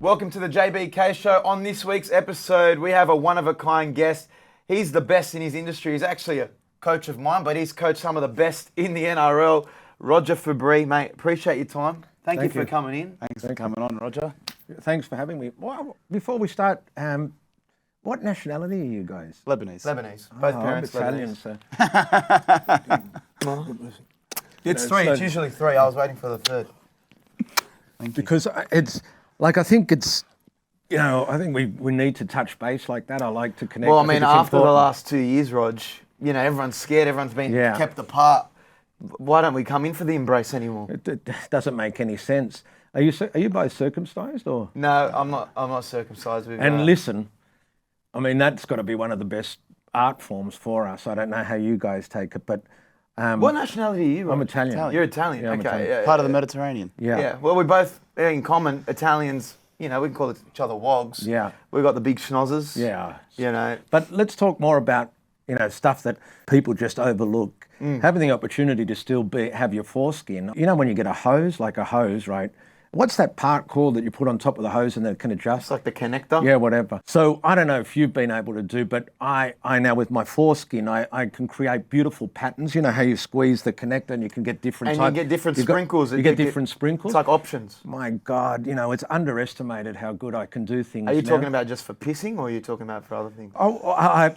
Welcome to the JBK Show. On this week's episode, we have a one-of-a-kind guest. He's the best in his industry. He's actually a coach of mine, but he's coached some of the best in the NRL. Roger Fabri, mate, appreciate your time. Thank you for coming in. Thanks for coming on, Roger. Thanks for having me. Well, before we start, what nationality are you guys? Lebanese. Both parents Italian, Lebanese. so. It's three. It's usually three. I was waiting for the third. Thank you. Because it's like I think we need to touch base like that. I like to connect. Well, I mean, after the last 2 years, Rog, everyone's scared. Everyone's been kept apart. Why don't we come in for the embrace anymore? It doesn't make any sense. Are you both circumcised or? No, I'm not circumcised. Listen, I mean that's got to be one of the best art forms for us. I don't know how you guys take it, but. What nationality are you? I'm Italian. You're Italian. Yeah, I'm okay. Italian. Yeah, Part of the Mediterranean. Yeah. Well, we both in common. Italians. We can call each other wogs. Yeah. We've got the big schnozzers. Yeah. But let's talk more about stuff that people just overlook. Having the opportunity to still have your foreskin. When you get a hose, right? What's that part called that you put on top of the hose and that can adjust? It's like the connector? Yeah, whatever. So I don't know if you've been able to do, but I now with my foreskin, I can create beautiful patterns. You know how you squeeze the connector and you can get different you get different sprinkles. You get different sprinkles. It's like options. My God, it's underestimated how good I can do things. Are you talking about just for pissing or are you talking about for other things? Oh, I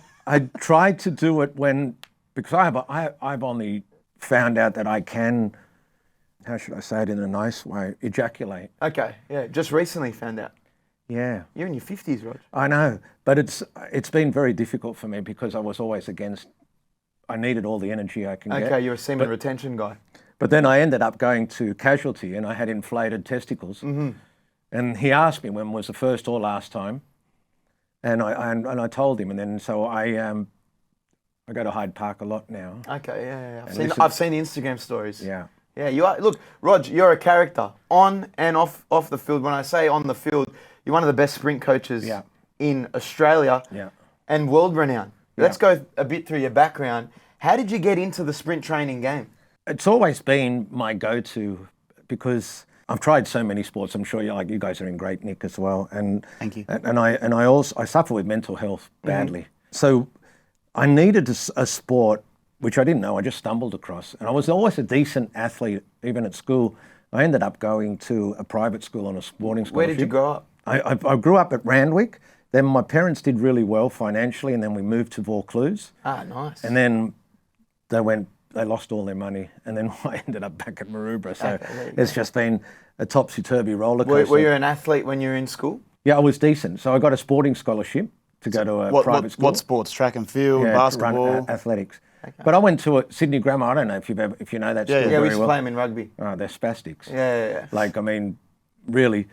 tried to do it because I've only found out that I can, how should I say it in a nice way, ejaculate. Okay, yeah, just recently found out. Yeah. You're in your 50s, Rog. I know, but it's been very difficult for me because I was always I needed all the energy I can get. Okay, you're a semen retention guy. But then I ended up going to casualty and I had inflated testicles. Mm-hmm. And he asked me when was the first or last time. And I told him, and then so I go to Hyde Park a lot now. Okay, yeah. I've seen the Instagram stories. Yeah. Yeah, you are. Look, Rog, you're a character on and off the field. When I say on the field, you're one of the best sprint coaches in Australia and world renowned. Yeah. Let's go a bit through your background. How did you get into the sprint training game? It's always been my go-to because I've tried so many sports. I'm sure you guys are in great nick as well. And thank you. And I suffer with mental health badly. Mm-hmm. So I needed a sport which I didn't know, I just stumbled across. And I was always a decent athlete, even at school. I ended up going to a private school on a sporting scholarship. Where did you grow up? I grew up at Randwick. Then my parents did really well financially, and then we moved to Vaucluse. Ah, nice. And then they lost all their money, and then I ended up back at Maroubra. So it's just been a topsy-turvy roller coaster. Were you an athlete when you were in school? Yeah, I was decent. So I got a sporting scholarship to go to a private school. What sports? Track and field, basketball? Athletics. Okay. But I went to Sydney Grammar. I don't know if you know that school very well. Yeah, we used to play them in rugby. Oh, they're spastics. Yeah. Like, I mean, really,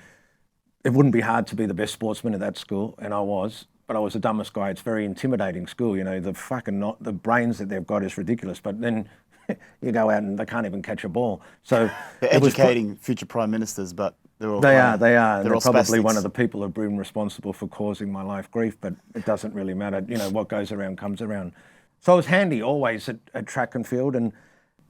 it wouldn't be hard to be the best sportsman at that school, and I was. But I was the dumbest guy. It's a very intimidating school. The brains that they've got is ridiculous. But then you go out and they can't even catch a ball. So they're educating future prime ministers, but they're all They are. And they're probably spastics. one of the people who've been responsible for causing my life grief. But it doesn't really matter. What goes around comes around. So I was handy always at track and field, and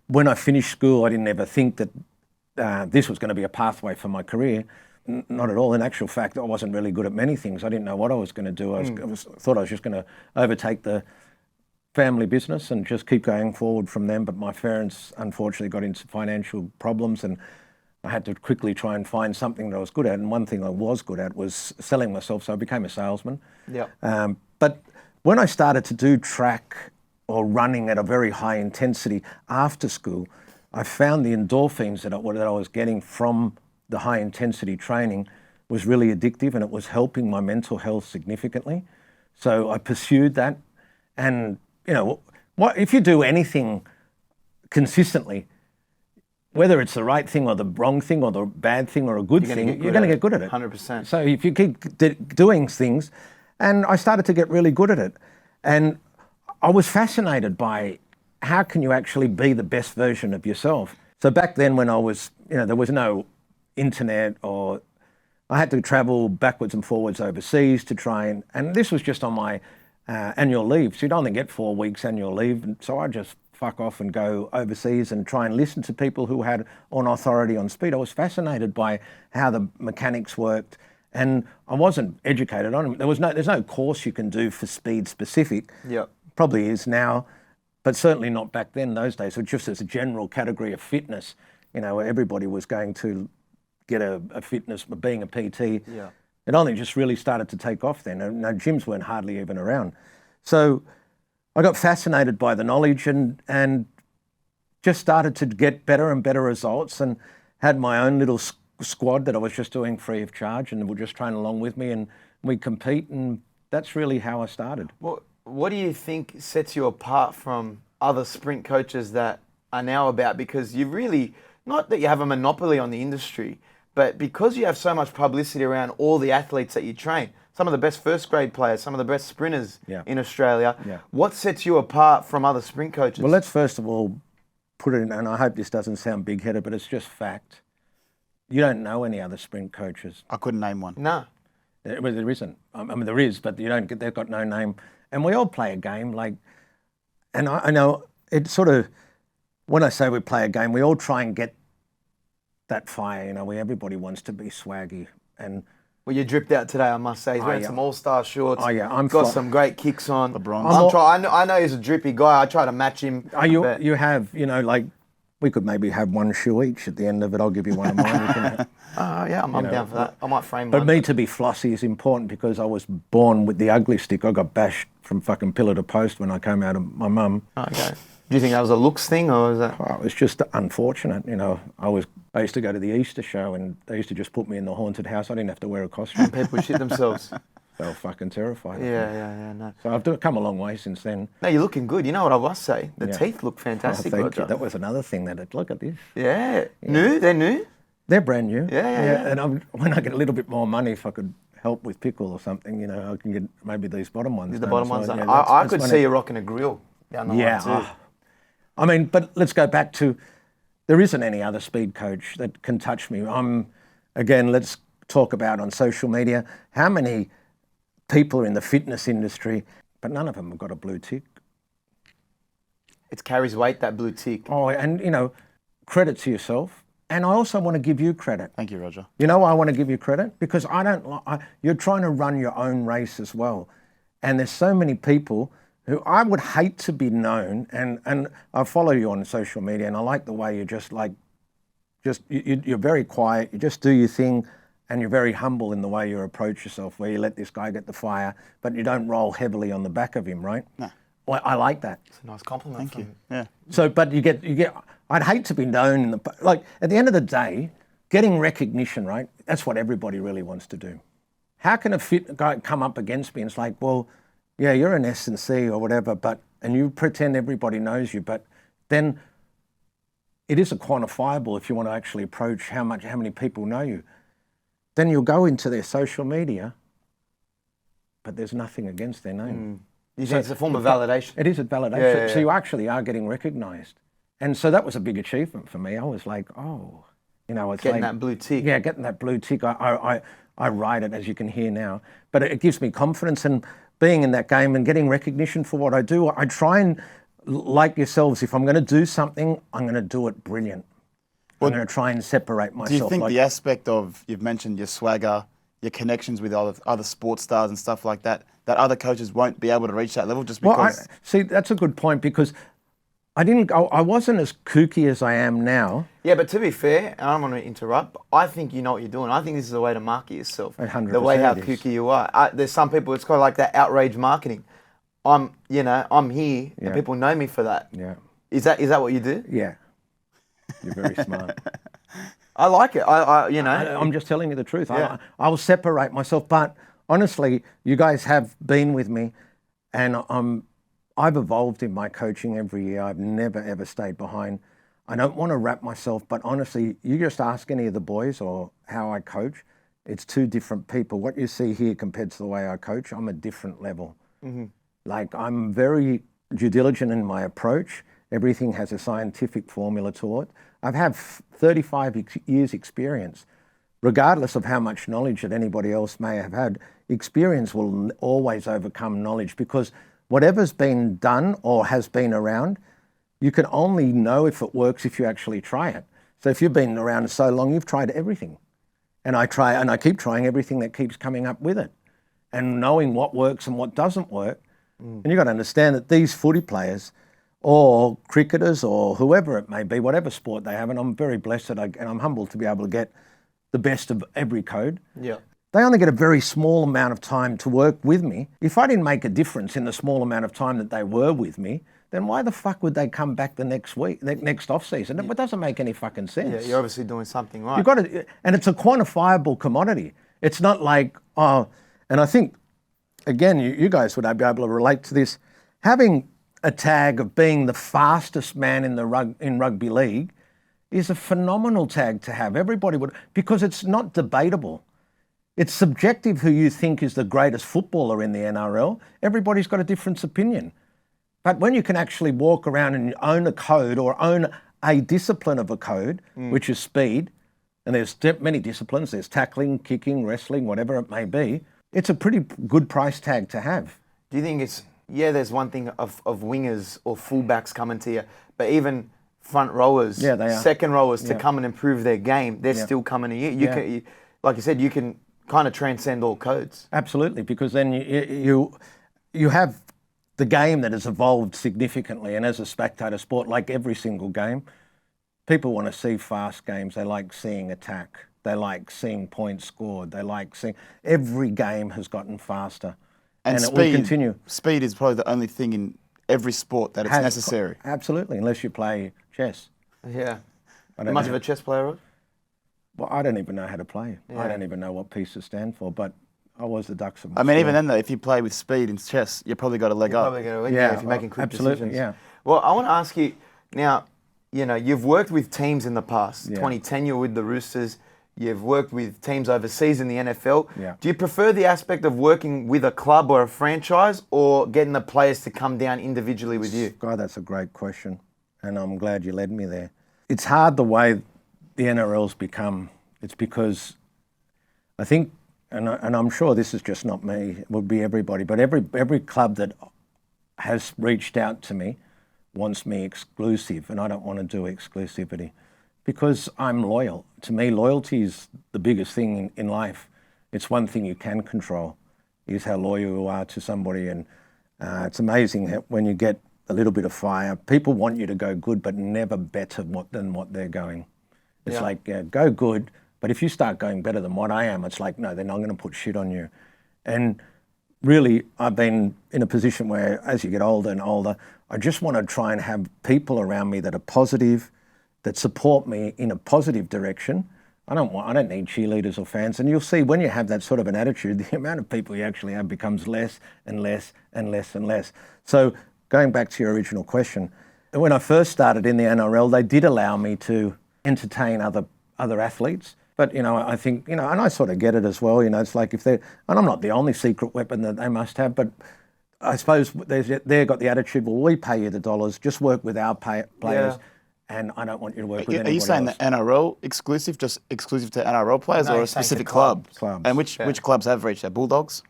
when I finished school, I didn't ever think that this was going to be a pathway for my career. Not at all. In actual fact, I wasn't really good at many things. I didn't know what I was going to do. I thought I was just going to overtake the family business and just keep going forward from them. But my parents, unfortunately, got into financial problems, and I had to quickly try and find something that I was good at. And one thing I was good at was selling myself, so I became a salesman. Yeah. But when I started to do track or running at a very high intensity after school, I found the endorphins that I was getting from the high intensity training was really addictive, and it was helping my mental health significantly. So I pursued that. And, if you do anything consistently, whether it's the right thing or the wrong thing or the bad thing or a good thing, you're going to get good at it. 100%. So if you keep doing things, and I started to get really good at it. And I was fascinated by how can you actually be the best version of yourself. So back then when I was, there was no internet, or I had to travel backwards and forwards overseas to try and this was just on my annual leave. So you'd only get 4 weeks annual leave. And so I just fuck off and go overseas and try and listen to people who had on authority on speed. I was fascinated by how the mechanics worked And I wasn't educated on it. There's no course you can do for speed specific. Yeah. Probably is now, but certainly not back then, those days. So just as a general category of fitness, where everybody was going to get a fitness, being a PT. Yeah. It only just really started to take off then. No, gyms weren't hardly even around. So I got fascinated by the knowledge and just started to get better and better results, and had my own little squad that I was just doing free of charge, and they would just train along with me, and we'd compete, and that's really how I started. What do you think sets you apart from other sprint coaches that are now about? Because you really, not that you have a monopoly on the industry, but because you have so much publicity around all the athletes that you train, some of the best first grade players, some of the best sprinters in Australia, what sets you apart from other sprint coaches? Well, let's first of all put it in, and I hope this doesn't sound big-headed, but it's just fact. You don't know any other sprint coaches. I couldn't name one. No. Well, there isn't. I mean, there is, but they've got no name. And we all play a game, and I know it sort of, when I say we play a game, we all try and get that fire, everybody wants to be swaggy. And well, you dripped out today, I must say. He's wearing some all-star shorts. Oh, yeah. Got some great kicks on. The Bronson. I know he's a drippy guy. I try to match him. You have, we could maybe have one shoe each at the end of it. I'll give you one of mine. Yeah, I'm down for that. I might frame but one. But me to be flossy is important because I was born with the ugly stick. I got bashed from fucking pillar to post when I came out of my mum. Okay. Do you think that was a looks thing, or was that? Oh, it was just unfortunate. I used to go to the Easter show, and they used to just put me in the haunted house. I didn't have to wear a costume. People shit themselves. They were fucking terrified. Yeah, no. So I've come a long way since then. No, you're looking good. You know what I must say? The teeth look fantastic, thank Roger. you. That was another thing look at this. Yeah. New? They're new? They're brand new. Yeah. And when I get a little bit more money, if I could help with pickle or something, I can get maybe these bottom ones. The bottom ones. I could see you rocking a grill down the line too. I mean, but let's go back to, there isn't any other speed coach that can touch me. Again, let's talk about on social media, how many people are in the fitness industry, but none of them have got a blue tick. It carries weight, that blue tick. Oh, and credit to yourself. And I also want to give you credit. Thank you, Roger. You know why I want to give you credit? Because you're trying to run your own race as well. And there's so many people who I would hate to be known, and I follow you on social media, and I like the way you're you're very quiet, you just do your thing, and you're very humble in the way you approach yourself, where you let this guy get the fire, but you don't roll heavily on the back of him, right? No. Well, I like that. It's a nice compliment. Thank you. Yeah. So, but you get, I'd hate to be known at the end of the day, getting recognition, right? That's what everybody really wants to do. How can a fit guy come up against me and it's like, well, yeah, you're an S&C or whatever, and you pretend everybody knows you, but then it isn't quantifiable if you want to actually approach how many people know you. Then you'll go into their social media, but there's nothing against their name. You think it's a form of validation? It is a validation. Yeah. So you actually are getting recognised. And so that was a big achievement for me. I was like, it's getting that blue tick. Yeah, getting that blue tick. I ride it, as you can hear now. But it gives me confidence, and being in that game and getting recognition for what I do, I try and, like yourselves, if I'm going to do something, I'm going to do it brilliant. I'm going to try and separate myself. Do you think the aspect of, you've mentioned your swagger, your connections with other sports stars and stuff like that, that other coaches won't be able to reach that level just because... Well, see, that's a good point, because I wasn't as kooky as I am now. Yeah, but to be fair, and I don't want to interrupt, I think you know what you're doing. I think this is a way to market yourself. 100% the way how kooky you are. There's some people, it's kind of like that outrage marketing. I'm here, and people know me for that. Yeah. Is that what you do? Yeah. You're very smart. I like it. I'm just telling you the truth. Yeah. I'll separate myself, but honestly, you guys have been with me, and I've evolved in my coaching every year. I've never, ever stayed behind. I don't want to wrap myself, but honestly, you just ask any of the boys or how I coach, it's two different people. What you see here compared to the way I coach, I'm a different level. Mm-hmm. Like, I'm very due diligent in my approach. Everything has a scientific formula to it. I've had 35 years experience. Regardless of how much knowledge that anybody else may have had, experience will always overcome knowledge, because whatever's been done or has been around, you can only know if it works if you actually try it. So if you've been around so long, you've tried everything. And I keep trying everything that keeps coming up with it, and knowing what works and what doesn't work. And you've got to understand that these footy players, or cricketers, or whoever it may be, whatever sport they have, and I'm very blessed and I'm humbled to be able to get the best of every code. Yeah. They only get a very small amount of time to work with me. If I didn't make a difference in the small amount of time that they were with me, then why the fuck would they come back the next off season? It doesn't make any fucking sense. Yeah, you're obviously doing something right. You've got to, and it's a quantifiable commodity. It's not like, and I think, again, you guys would be able to relate to this. Having a tag of being the fastest man in rugby league is a phenomenal tag to have. Everybody would, because it's not debatable. It's subjective who you think is the greatest footballer in the NRL. Everybody's got a different opinion. But when you can actually walk around and own a code or own a discipline of a code, which is speed, and there's many disciplines, there's tackling, kicking, wrestling, whatever it may be, it's a pretty good price tag to have. Do you think it's, there's one thing of wingers or fullbacks coming to you, but even front rowers, they are. second rowers to come and improve their game, they're still coming to you. Can, like you said, you can kind of transcend all codes. Absolutely, because then you have the game that has evolved significantly, and as a spectator sport, like every single game, people want to see fast games. They like seeing attack. They like seeing points scored. They like seeing... Every game has gotten faster, and it will continue. Speed is probably the only thing in every sport that it's necessary. Absolutely, unless you play chess. Yeah. Much of a chess player, Rod? Well, I don't even know how to play. Yeah. I don't even know what pieces stand for, but I was the ducks of my I mean, even then, though, if you play with speed in chess, you probably got a leg up. Probably got a leg up if you're making quick decisions. Yeah. Well, I want to ask you, now, you've worked with teams in the past. 2010, you were with the Roosters. You've worked with teams overseas in the NFL. Yeah. Do you prefer the aspect of working with a club or a franchise, or getting the players to come down individually with you? God, that's a great question, and I'm glad you led me there. It's hard the way the NRL's become. It's because I think, and I'm sure this is just not me, it would be everybody, but every club that has reached out to me wants me exclusive, and I don't want to do exclusivity because I'm loyal. To me, loyalty is the biggest thing in life. It's one thing you can control, is how loyal you are to somebody, and it's amazing when you get a little bit of fire. People want you to go good, but never better than what they're going. It's like, go good, but if you start going better than what I am, it's like, no, they're not going to put shit on you. And really, I've been in a position where as you get older and older, I just want to try and have people around me that are positive, that support me in a positive direction. I don't need cheerleaders or fans. And you'll see when you have that sort of an attitude, the amount of people you actually have becomes less and less and less and less. So going back to your original question, when I first started in the NRL, they did allow me to entertain other athletes. But, I think, and I sort of get it as well, it's like if they're, and I'm not the only secret weapon that they must have, but I suppose they've got the attitude, well, we pay you the dollars, just work with our players, and I don't want you to work with anybody else. Are you saying the NRL exclusive, just exclusive to NRL players, or a specific club? Clubs. And which clubs have reached out? Bulldogs?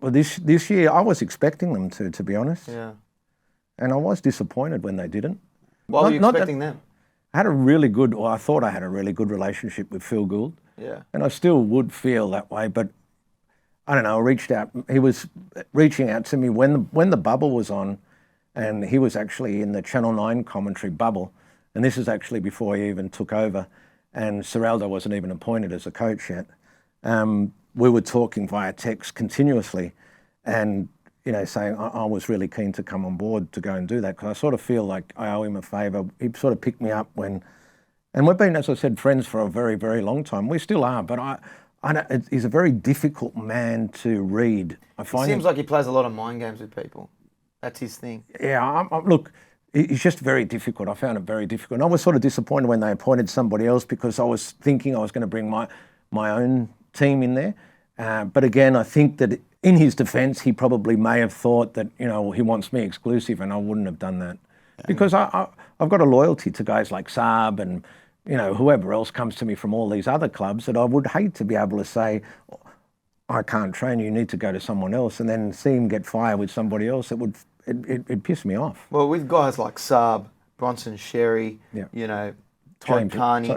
Well, this year I was expecting them to be honest. Yeah. And I was disappointed when they didn't. Why were you expecting them? I had a really good, or I thought I had a really good relationship with Phil Gould. Yeah. And I still would feel that way, but I don't know, I reached out. He was reaching out to me when the bubble was on, and he was actually in the Channel 9 commentary bubble. And this is actually before he even took over, and Seraldo wasn't even appointed as a coach yet. We were talking via text continuously, and saying I was really keen to come on board to go and do that, because I sort of feel like I owe him a favour. He sort of picked me up and we've been, as I said, friends for a very, very long time. We still are, but he's a very difficult man to read. It seems like he plays a lot of mind games with people. That's his thing. Yeah, look, he's just very difficult. I found it very difficult. And I was sort of disappointed when they appointed somebody else, because I was thinking I was going to bring my own team in there. But again, I think that in his defence, he probably may have thought that, he wants me exclusive, and I wouldn't have done that. Because I've got a loyalty to guys like Saab and, whoever else comes to me from all these other clubs, that I would hate to be able to say, I can't train you need to go to someone else, and then see him get fired with somebody else. It'd piss me off. Well, with guys like Saab, Bronson, Xerri, Todd Carney,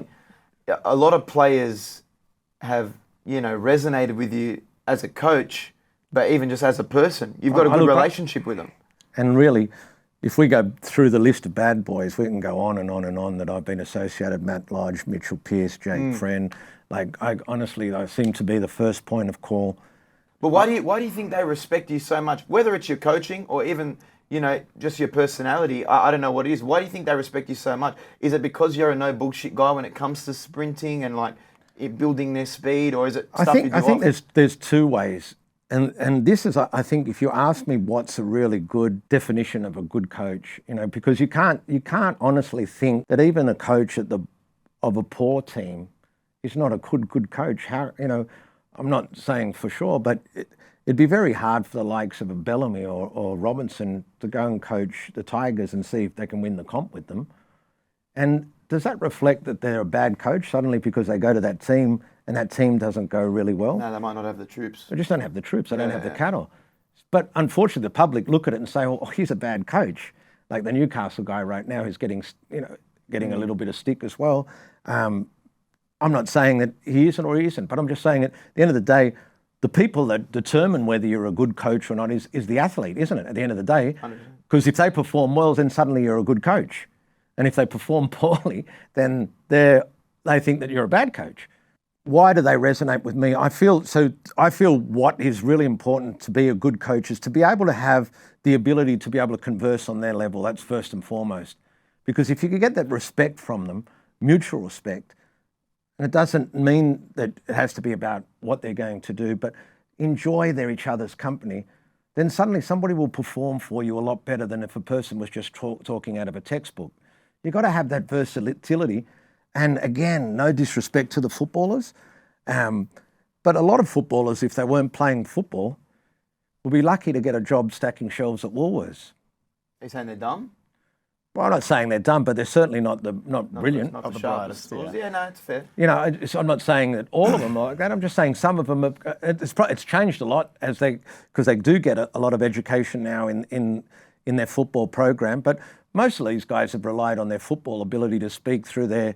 a lot of players have, resonated with you as a coach, but even just as a person? You've got a good relationship with them. And really, if we go through the list of bad boys, we can go on and on and on that I've been associated. Matt Lodge, Mitchell Pearce, Jake Friend. Like, I seem to be the first point of call. But why do you think they respect you so much? Whether it's your coaching or even, just your personality, I don't know what it is. Why do you think they respect you so much? Is it because you're a no bullshit guy when it comes to sprinting and like building their speed, or is it stuff you do I think there's two ways. And this is, I think, if you ask me what's a really good definition of a good coach, because you can't honestly think that even a coach of a poor team is not a good coach. How, I'm not saying for sure, but it'd be very hard for the likes of a Bellamy or Robinson to go and coach the Tigers and see if they can win the comp with them. And does that reflect that they're a bad coach suddenly because they go to that team and that team doesn't go really well? No, they might not have the troops. They just don't have the troops. They don't have the cattle. But unfortunately, the public look at it and say, "Oh, he's a bad coach." Like the Newcastle guy right now, who's getting a little bit of stick as well. I'm not saying that he isn't or he isn't, but I'm just saying at the end of the day, the people that determine whether you're a good coach or not is the athlete, isn't it? At the end of the day, because if they perform well, then suddenly you're a good coach. And if they perform poorly, then they think that you're a bad coach. Why do they resonate with me? I feel what is really important to be a good coach is to be able to have the ability to be able to converse on their level. That's first and foremost. Because if you can get that respect from them, mutual respect, and it doesn't mean that it has to be about what they're going to do, but enjoy each other's company, then suddenly somebody will perform for you a lot better than if a person was just talking out of a textbook. You've got to have that versatility. And again, no disrespect to the footballers, but a lot of footballers, if they weren't playing football, would be lucky to get a job stacking shelves at Woolworths. Are you saying they're dumb? Well, I'm not saying they're dumb, but they're certainly not brilliant. Not the sharpest. Yeah, no, it's fair. I'm not saying that all of them are like that. I'm just saying some of them it's changed a lot because they do get a lot of education now in their football program, but most of these guys have relied on their football ability to speak through their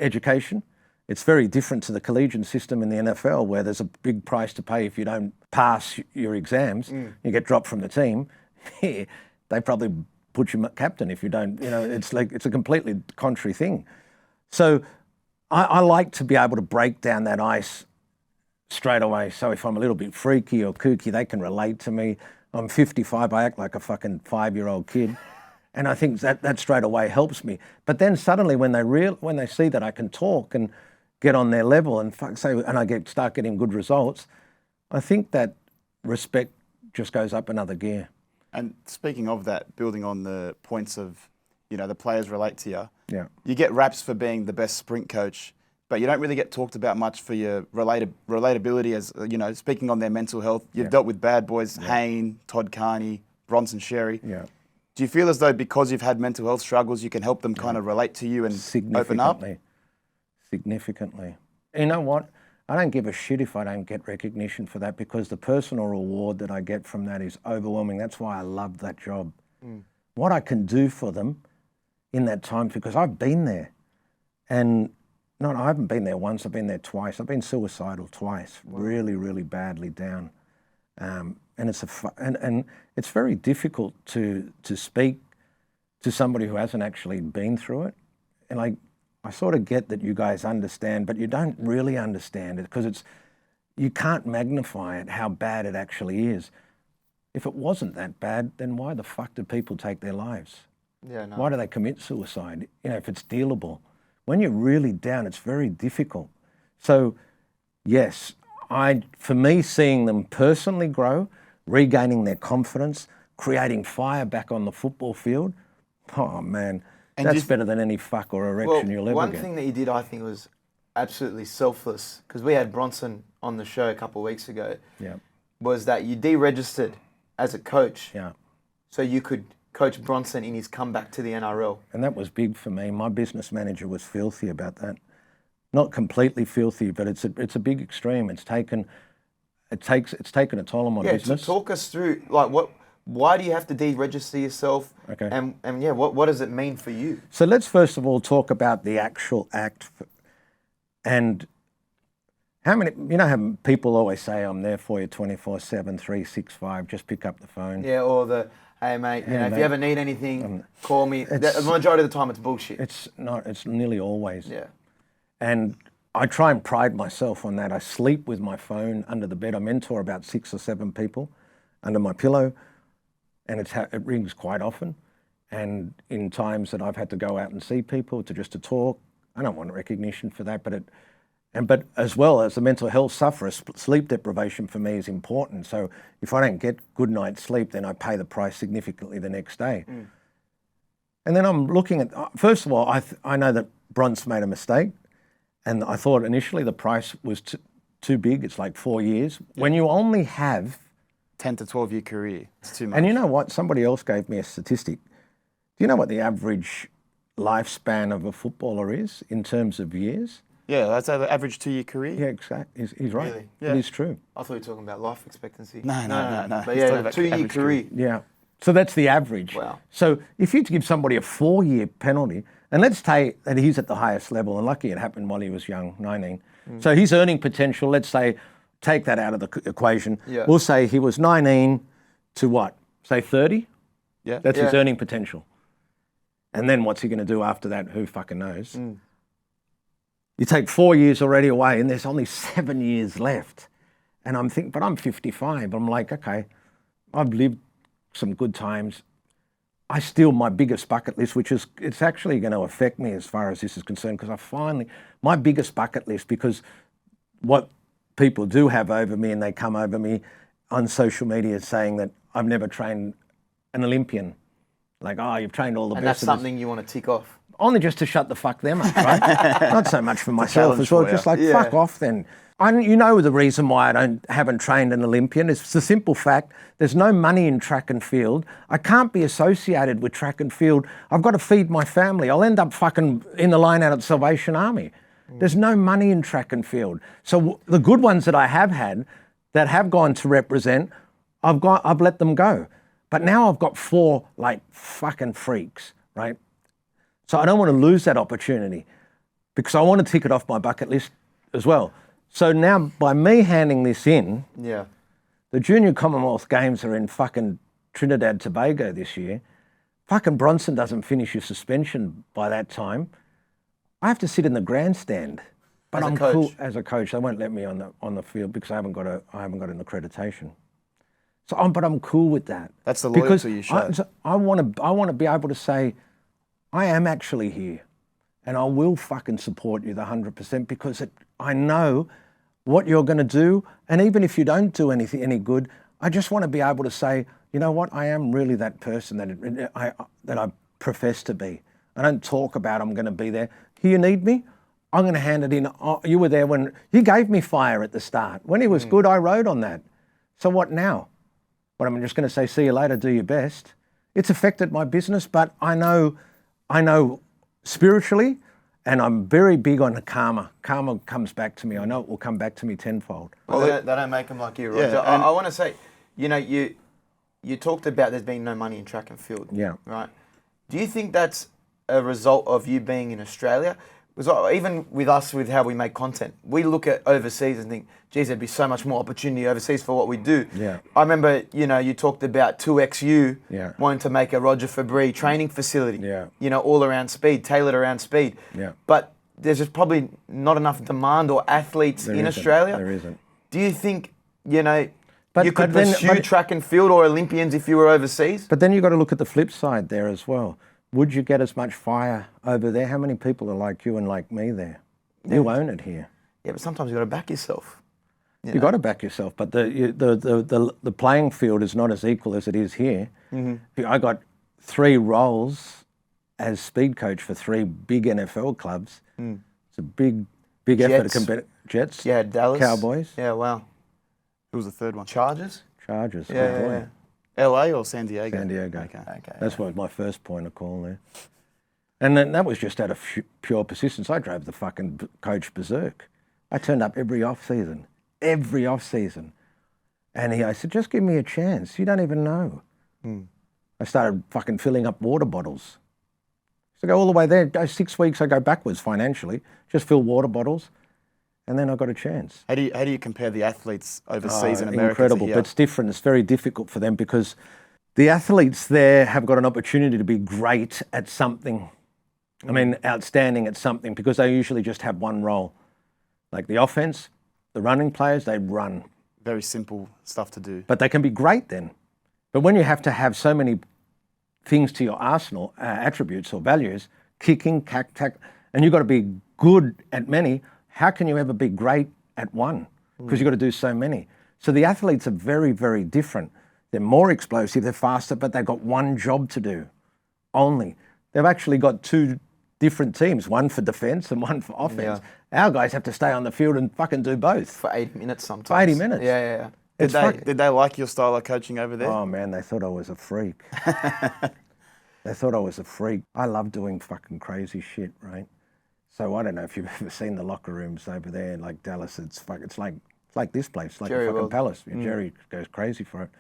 education. It's very different to the collegiate system in the NFL, where there's a big price to pay if you don't pass your exams. You get dropped from the team. They probably put you captain if you don't. It's a completely contrary thing. So I like to be able to break down that ice straight away. So if I'm a little bit freaky or kooky, they can relate to me. I'm 55, I act like a fucking 5-year-old kid. And I think that straight away helps me. But then suddenly when they see that I can talk and get on their level and start getting good results, I think that respect just goes up another gear. And speaking of that, building on the points of, the players relate to you. Yeah. You get raps for being the best sprint coach, but you don't really get talked about much for your relatability as, speaking on their mental health. You've dealt with bad boys, Hayne, Todd Carney, Bronson, Xerri. Yeah. Do you feel as though because you've had mental health struggles, you can help them kind of relate to you and open up? Significantly. You know what? I don't give a shit if I don't get recognition for that, because the personal reward that I get from that is overwhelming. That's why I love that job. What I can do for them in that time, because I've been there. And I haven't been there once, I've been there twice. I've been suicidal twice, really, really badly down. And it's very difficult to speak to somebody who hasn't actually been through it. And I sort of get that you guys understand, but you don't really understand it, because you can't magnify it, how bad it actually is. If it wasn't that bad, then why the fuck do people take their lives? Yeah, no. Why do they commit suicide? If it's dealable. When you're really down, it's very difficult. So, yes, for me, seeing them personally grow, regaining their confidence, creating fire back on the football field, oh man, that's better than any fuck or erection you'll ever get. One thing that you did, I think, was absolutely selfless, because we had Bronson on the show a couple of weeks ago, was that you deregistered as a coach so you could coach Bronson in his comeback to the NRL. And that was big for me. My business manager was filthy about that. Not completely filthy, but it's a big extreme. It's taken a toll on my business. So talk us through why do you have to deregister yourself? Okay. And what does it mean for you? So let's first of all talk about the actual act. And How many, you know how people always say, I'm there for you 24/7, 365, just pick up the phone. Yeah, or the, hey mate, you know, if you ever need anything, call me. The majority of the time it's bullshit. It's not, it's nearly always. Yeah. And I try and pride myself on that. I sleep with my phone under the bed. I mentor about 6 or 7 people under my pillow, and it rings quite often. And in times that I've had to go out and see people to talk, I don't want recognition for that, but as well as a mental health sufferer, sleep deprivation for me is important. So if I don't get good night's sleep, then I pay the price significantly the next day. And then I'm looking at, first of all, I know that Bronson made a mistake, and I thought initially the price was too big. It's like 4 years. Yeah. When you only have 10 to 12 year career, it's too much. And you know what? Somebody else gave me a statistic. Do you know what the average lifespan of a footballer is in terms of years? Yeah, that's the average 2-year career. Yeah, exactly. He's right. Really? Yeah. It is true. I thought you were talking about life expectancy. No. But yeah, 2-year career. Yeah. So that's the average. Wow. So if you give somebody a 4-year penalty, and let's say that he's at the highest level, and lucky it happened while he was young, 19. So his earning potential, let's say, take that out of the equation. Yeah. We'll say he was 19 to what? Say 30? Yeah. That's his earning potential. And then what's he going to do after that? Who fucking knows? You take 4 years already away, and there's only 7 years left. And I'm thinking, but I'm 55. I'm like, okay, I've lived some good times. My biggest bucket list, it's actually going to affect me as far as this is concerned, because my biggest bucket list, because what people do have over me, and they come over me on social media saying that I've never trained an Olympian. Like, oh, you've trained all the best. And that's something you want to tick off. Only just to shut the fuck them up, right? Not so much for myself as well, just like, fuck off then. You know the reason why I haven't trained an Olympian. It's the simple fact, there's no money in track and field. I can't be associated with track and field. I've got to feed my family. I'll end up fucking in the line out at Salvation Army. There's no money in track and field. So the good ones that I have had, that have gone to represent, I've let them go. But now I've got 4 like fucking freaks, right? So I don't want to lose that opportunity, because I want to tick it off my bucket list as well. So now by me handing this in, the Junior Commonwealth Games are in fucking Trinidad Tobago this year. Fucking Bronson doesn't finish his suspension by that time. I have to sit in the grandstand. But I'm cool as a coach. They won't let me on the field because I haven't got an accreditation. So but I'm cool with that. That's the loyalty you show. I want to be able to say, I am actually here, and I will fucking support you the 100%, because I know what you're going to do, and even if you don't do any good, I just want to be able to say, you know what, I am really that person that I profess to be. I don't talk about I'm going to be there. Here, you need me, I'm going to hand it in. Oh, you were there when you gave me fire at the start. When he was good, I rode on that. So what now? But I'm just going to say, see you later, do your best. It's affected my business, but I know spiritually, and I'm very big on karma. Karma comes back to me. I know it will come back to me tenfold. Well, they don't make them like you, Roger. Yeah, I want to say, you know, you talked about there's been no money in track and field. Yeah. Right. Do you think that's a result of you being in Australia? Because even with us, with how we make content, we look at overseas and think, geez, there'd be so much more opportunity overseas for what we do. Yeah. I remember, you know, you talked about 2XU wanting to make a Roger Fabri training facility. Yeah. You know, all around speed, tailored around speed. Yeah. But there's just probably not enough demand or athletes in Australia. There isn't. Do you think, you know, you could pursue track and field or Olympians if you were overseas? But then you've got to look at the flip side there as well. Would you get as much fire over there? How many people are like you and like me there? You own it here. Yeah, but sometimes you've got to back yourself. You've got to back yourself, but the playing field is not as equal as it is here. Mm-hmm. I got 3 roles as speed coach for 3 big NFL clubs. It's a big effort to compete. Jets. Yeah, Dallas. Cowboys. Yeah, wow. Who was the third one? Chargers. Yeah. LA or San Diego? San Diego. Okay. That's what my first point of call there. And then that was just out of pure persistence. I drove the fucking coach berserk. I turned up every off season. And I said, just give me a chance. You don't even know. I started fucking filling up water bottles. So I go all the way there. 6 weeks, I go backwards financially. Just fill water bottles. and then I got a chance. How do you compare the athletes overseas in America? Incredible, to here? but it's different. It's very difficult for them because the athletes there have got an opportunity to be great at something. I mean, outstanding at something, because they usually just have one role. Like the offense, the running players, they run. Very simple stuff to do. But they can be great then. But when you have to have so many things to your arsenal, attributes or values, kicking, tack, and you've got to be good at many, how can you ever be great at one? Because you've got to do so many. So the athletes are very, very different. They're more explosive, they're faster, but they've got one job to do only. They've actually got two different teams, one for defence and one for offence. Yeah. Our guys have to stay on the field and fucking do both. For 80 minutes sometimes. For 80 minutes. Yeah. Did they like your style of coaching over there? Oh man, they thought I was a freak. They thought I was a freak. I love doing fucking crazy shit, right? So I don't know if you've ever seen the locker rooms over there, like Dallas. It's like this place, like a fucking palace. Xerri goes crazy for it.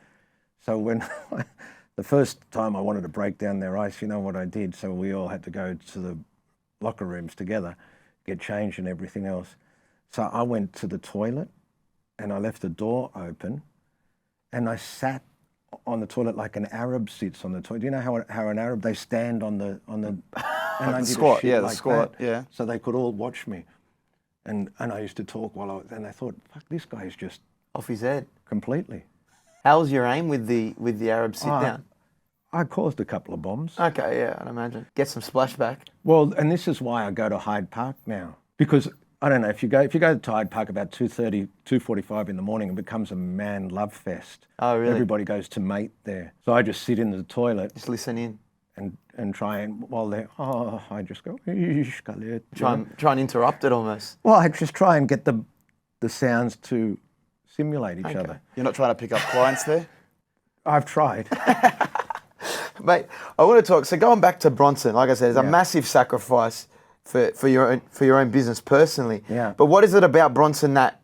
So when the first time I wanted to break down their ice, you know what I did? So we all had to go to the locker rooms together, get changed and everything else. So I went to the toilet and I left the door open and I sat on the toilet like an Arab sits on the toilet. Do you know how an Arab, they stand on the and I did squat, the like squat, that, yeah. So they could all watch me. And I used to talk and I thought, fuck, this guy is just off his head. Completely. How was your aim with the Arab sit down? I caused a couple of bombs. Okay, yeah, I'd imagine. Get some splashback. Well, and this is why I go to Hyde Park now. Because I don't know, if you go to Hyde Park about 2:30, 2:45 in the morning, it becomes a man love fest. Oh, really? Everybody goes to mate there. So I just sit in the toilet. Just listen in. And try and, while they're, I just go, Try and interrupt it almost. Well, I just try and get the sounds to simulate each other. You're not trying to pick up clients there? I've tried. Mate, I want to talk, so going back to Bronson, like I said, it's a massive sacrifice for your own business personally. Yeah. But what is it about Bronson that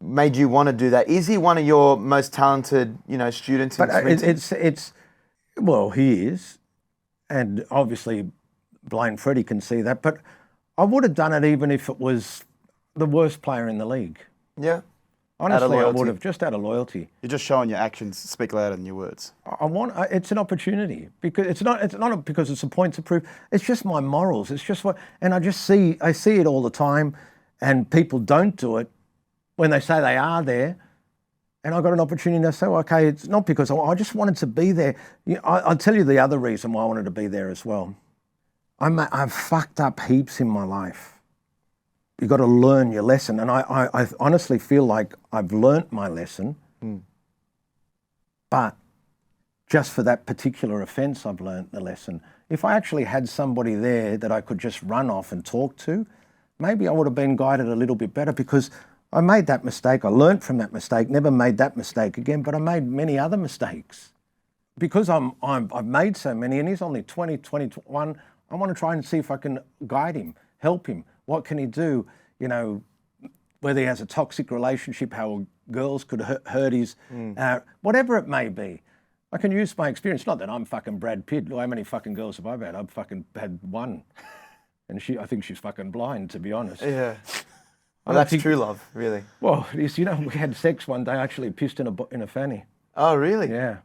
made you want to do that? Is he one of your most talented, students in sprinting? Well, he is. And obviously, Blind Freddie can see that. But I would have done it even if it was the worst player in the league. Yeah. Honestly, I would have, just out of loyalty. You're just showing your actions speak louder than your words. It's an opportunity because it's not because it's a point to prove. It's just my morals. It's just and I see it all the time, and people don't do it when they say they are there. And I got an opportunity to say, okay, it's not because I just wanted to be there. I'll tell you the other reason why I wanted to be there as well. I've fucked up heaps in my life. You've got to learn your lesson. And I honestly feel like I've learnt my lesson, but just for that particular offence, I've learnt the lesson. If I actually had somebody there that I could just run off and talk to, maybe I would have been guided a little bit better, because I made that mistake. I learnt from that mistake, never made that mistake again, but I made many other mistakes. Because I've made so many, and he's only 20, 21, I want to try and see if I can guide him, help him. What can he do? Whether he has a toxic relationship, how girls could hurt his, whatever it may be. I can use my experience. Not that I'm fucking Brad Pitt. How many fucking girls have I had? I've fucking had one. And I think she's fucking blind, to be honest. Yeah. Well, that's true love, really. Well, we had sex one day. I actually pissed in a fanny. Oh, really? Yeah.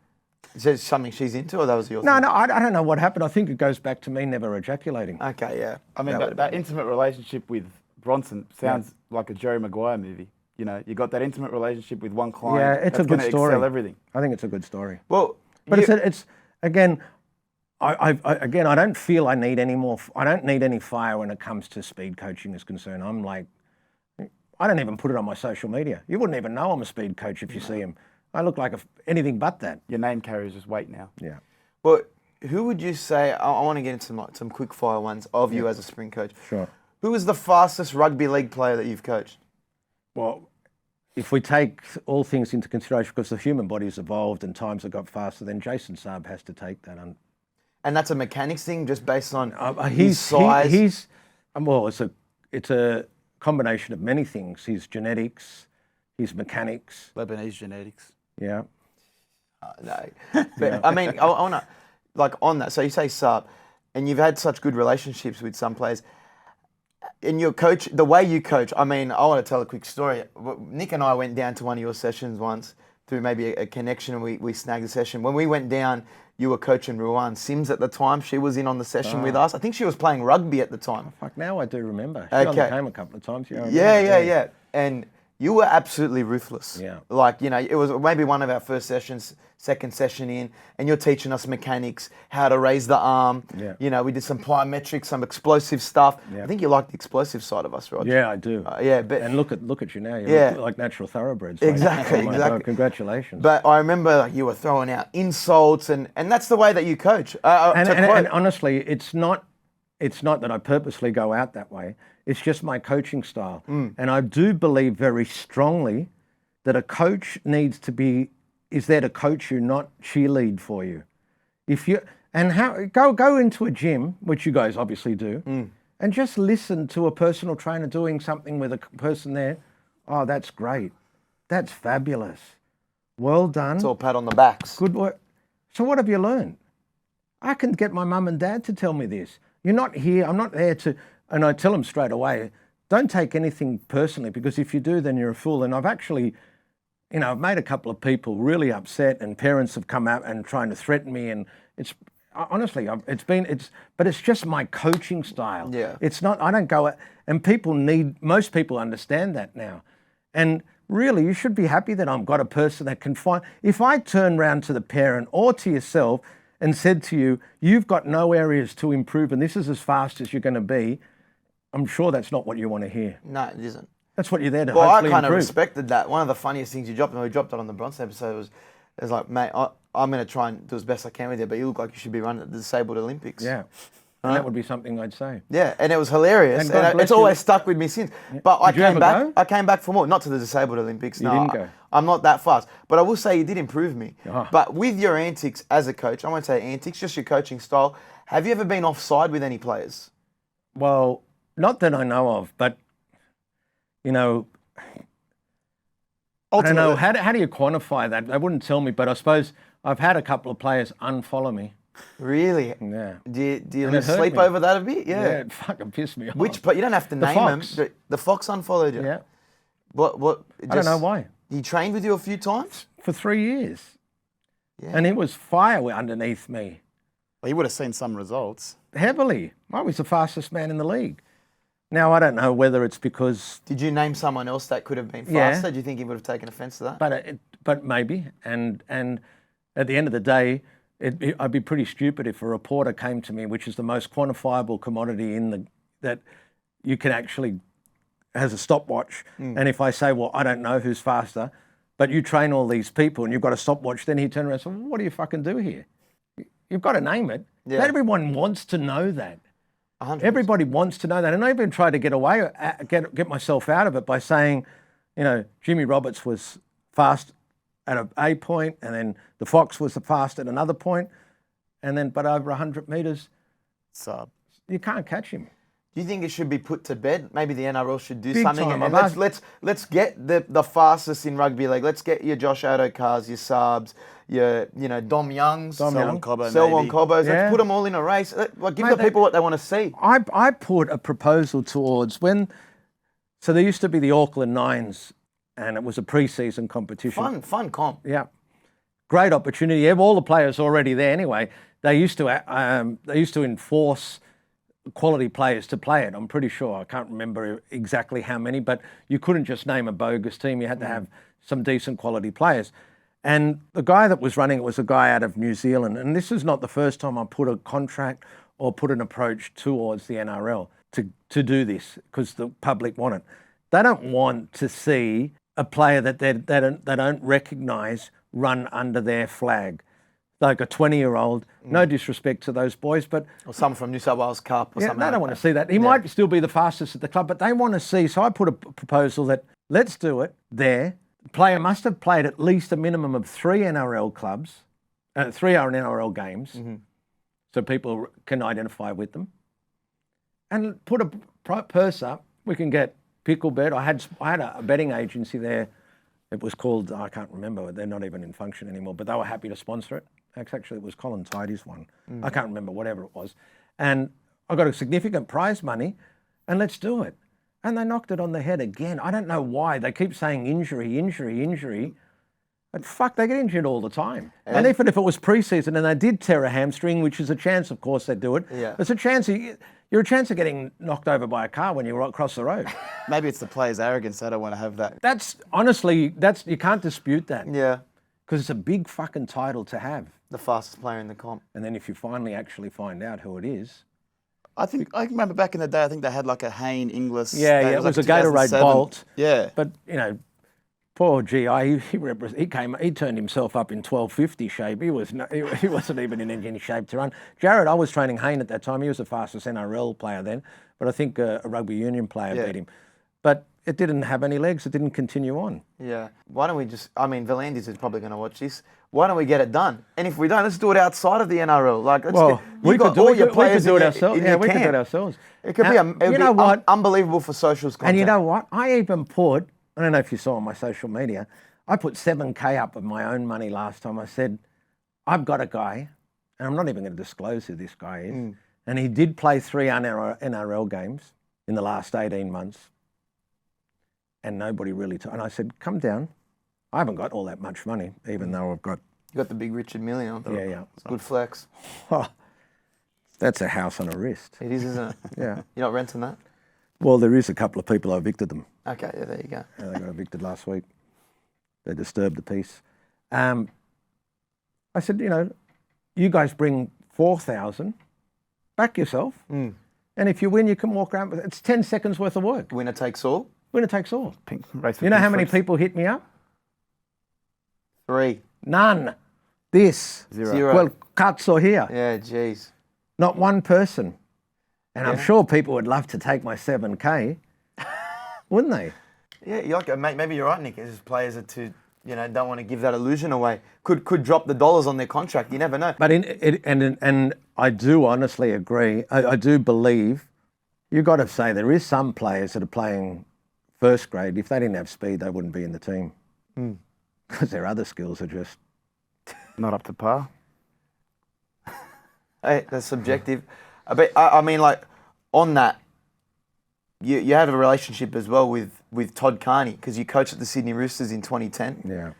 Is that something she's into, or that was your thing? No, I don't know what happened. I think it goes back to me never ejaculating. Okay, yeah. I mean, that intimate relationship with Bronson sounds like a Jerry Maguire movie. You got that intimate relationship with one client. Yeah, it's a good story. Excel everything. I think it's a good story. Well, but it's again, I don't feel I need any more. I don't need any fire when it comes to speed coaching is concerned. I'm like, I don't even put it on my social media. You wouldn't even know I'm a speed coach if you see him. I look like anything but that. Your name carries just weight now. Yeah. Well, who would you say, I want to get into some quick fire ones of you as a sprint coach. Sure. Who was the fastest rugby league player that you've coached? Well, if we take all things into consideration, because the human body has evolved and times have got faster, then Jason Saab has to take that. And that's a mechanics thing, just based on his size? It's a combination of many things. His genetics, his mechanics. Lebanese genetics. Yeah. No. But, I mean, I want to, on that, so you say Saab, and you've had such good relationships with some players. in your coach, the way you coach, I mean, I want to tell a quick story. Nick and I went down to one of your sessions once through maybe a connection, and we snagged the session. When we went down, you were coaching Ruan Sims at the time. She was in on the session with us. I think she was playing rugby at the time. Fuck, now I do remember. She only came a couple of times. Yeah. And you were absolutely ruthless. Yeah. Like, you know, it was maybe one of our first sessions, second session in, and you're teaching us mechanics, how to raise the arm. Yeah. You know, we did some plyometrics, some explosive stuff. Yeah. I think you like the explosive side of us, Roger. Yeah, I do. But and look at you now. You look like natural thoroughbreds. Exactly, Oh my exactly. God, congratulations. But I remember like, you were throwing out insults, and that's the way that you coach. And honestly, it's not that I purposely go out that way. It's just my coaching style. And I do believe very strongly that a coach is there to coach you, not cheerlead for you. Go into a gym, which you guys obviously do, and just listen to a personal trainer doing something with a person there. Oh, that's great. That's fabulous. Well done. It's all pat on the backs. Good work. So what have you learned? I can get my mum and dad to tell me this. You're not here. I'm not there to... And I tell them straight away, don't take anything personally, because if you do, then you're a fool. And I've actually, I've made a couple of people really upset, and parents have come out and trying to threaten me. And it's honestly, but it's just my coaching style. Yeah. It's not, I don't go, and most people understand that now. And really, you should be happy that I've got a person that can find, if I turn around to the parent or to yourself and said to you, you've got no areas to improve and this is as fast as you're going to be, I'm sure that's not what you want to hear. No, it isn't. That's what you're there to hopefully improve. Well, I kind of respected that. One of the funniest things you dropped, and we dropped it on the Bronson episode, was like, mate, I'm going to try and do as best I can with you, but you look like you should be running at the Disabled Olympics. Yeah. And that would be something I'd say. Yeah, and it was hilarious. And it's always stuck with me since. Yeah. But I came back for more. Not to the Disabled Olympics. You didn't go. I'm not that fast. But I will say you did improve me. Oh. But with your antics as a coach, I won't say antics, just your coaching style, have you ever been offside with any players? Well, not that I know of, but, I don't know. How do you quantify that? They wouldn't tell me, but I suppose I've had a couple of players unfollow me. Really? Yeah. Do you lose sleep over that a bit? Yeah. Yeah, it fucking pissed me off. But you don't have to name Fox. them. The Fox unfollowed you? Yeah. What? I don't know why. He trained with you a few times? For 3 years. Yeah. And it was fire underneath me. Well, you would have seen some results. Heavily. I was the fastest man in the league. Now, I don't know whether it's because... Did you name someone else that could have been faster? Do you think he would have taken offence to that? But maybe. And at the end of the day, I'd be pretty stupid if a reporter came to me, which is the most quantifiable commodity that you can actually... has a stopwatch. And if I say, well, I don't know who's faster, but you train all these people and you've got a stopwatch, then he'd turn around and say, well, what do you fucking do here? You've got to name it. Yeah. Everyone wants to know that. 100%. Everybody wants to know that. And I even tried to get myself out of it by saying, Jimmy Roberts was fast at a point, and then the Fox was the fast at another point, but over 100 metres, you can't catch him. Do you think it should be put to bed? Maybe the NRL should do Big something. time. And let's get the fastest in rugby league. Let's get your Josh Adokars, your Sabs, your Dom Youngs, Selwyn Cobbos. Let's put them all in a race. Give the people what they want to see. I put a proposal towards so there used to be the Auckland Nines, and it was a pre-season competition. Fun comp. Yeah, great opportunity. All the players already there anyway. They used to enforce quality players to play it. I'm pretty sure. I can't remember exactly how many, but you couldn't just name a bogus team. You had to have some decent quality players. And the guy that was running it was a guy out of New Zealand. And this is not the first time I put a contract or put an approach towards the NRL to do this, because the public want it. They don't want to see a player that they don't recognise run under their flag. Like a 20-year-old, no disrespect to those boys, but... Or someone from New South Wales Cup or something they like don't want to see that. He might still be the fastest at the club, but they want to see... So I put a proposal that, let's do it there. The player must have played at least a minimum of 3 NRL clubs, 3 NRL games, so people can identify with them. And put a purse up. We can get Picklebet. I had a betting agency there. It was called, I can't remember, they're not even in function anymore, but they were happy to sponsor it. Actually, it was Colin Tidy's one. I can't remember, whatever it was. And I got a significant prize money, and let's do it. and they knocked it on the head again. I don't know why. They keep saying injury, injury, injury. But fuck, they get injured all the time. And even if it was pre-season and they did tear a hamstring, which is a chance, of course, they do it. Yeah. There's a chance, you're a chance of getting knocked over by a car when you right across the road. Maybe it's the players' arrogance. They don't want to have that. That's, honestly, you can't dispute that. Yeah. Because it's a big fucking title to have. The fastest player in the comp. And then if you finally actually find out who it is. I remember back in the day, I think they had like a Hayne Inglis. Yeah, it was a Gatorade 2007. Bolt. Yeah. But, poor GI, he turned himself up in 1250 shape. He wasn't even in any shape to run. Jared, I was training Hayne at that time. He was the fastest NRL player then, but I think a rugby union player beat him. But it didn't have any legs. It didn't continue on. Yeah. Why don't we Valandis is probably going to watch this. Why don't we get it done? And if we don't, let's do it outside of the NRL. Like, we could do it ourselves. Yeah, we could do it ourselves. It could be unbelievable for socials content. And you know what? I even put, I don't know if you saw on my social media, I put 7K up of my own money last time. I said, I've got a guy, and I'm not even going to disclose who this guy is, and he did play 3 NRL games in the last 18 months, and nobody really and I said, come down. I haven't got all that much money, even though I've got... You got the big Richard Mille. Yeah. It's a good flex. That's a house on a wrist. It is, isn't it? Yeah. You're not renting that? Well, there is a couple of people I evicted them. Okay, yeah, there you go. Yeah, they got evicted last week. They disturbed the peace. I said, you guys bring 4,000, back yourself, and if you win, you can walk around. It's 10 seconds worth of work. Winner takes all? Winner takes all. Race you know how many people hit me up? 3. None. This. 0. Well, cuts or here. Yeah, jeez. Not one person. And I'm sure people would love to take my 7K, wouldn't they? Yeah, maybe you're right, Nick. It's just players are too, don't want to give that illusion away. Could drop the dollars on their contract. You never know. But and I do honestly agree. I do believe you've got to say there is some players that are playing first grade. If they didn't have speed, they wouldn't be in the team because their other skills are just not up to par. Hey, that's subjective. But I mean, like, on that, you have a relationship as well with Todd Carney because you coached at the Sydney Roosters in 2010. Yeah.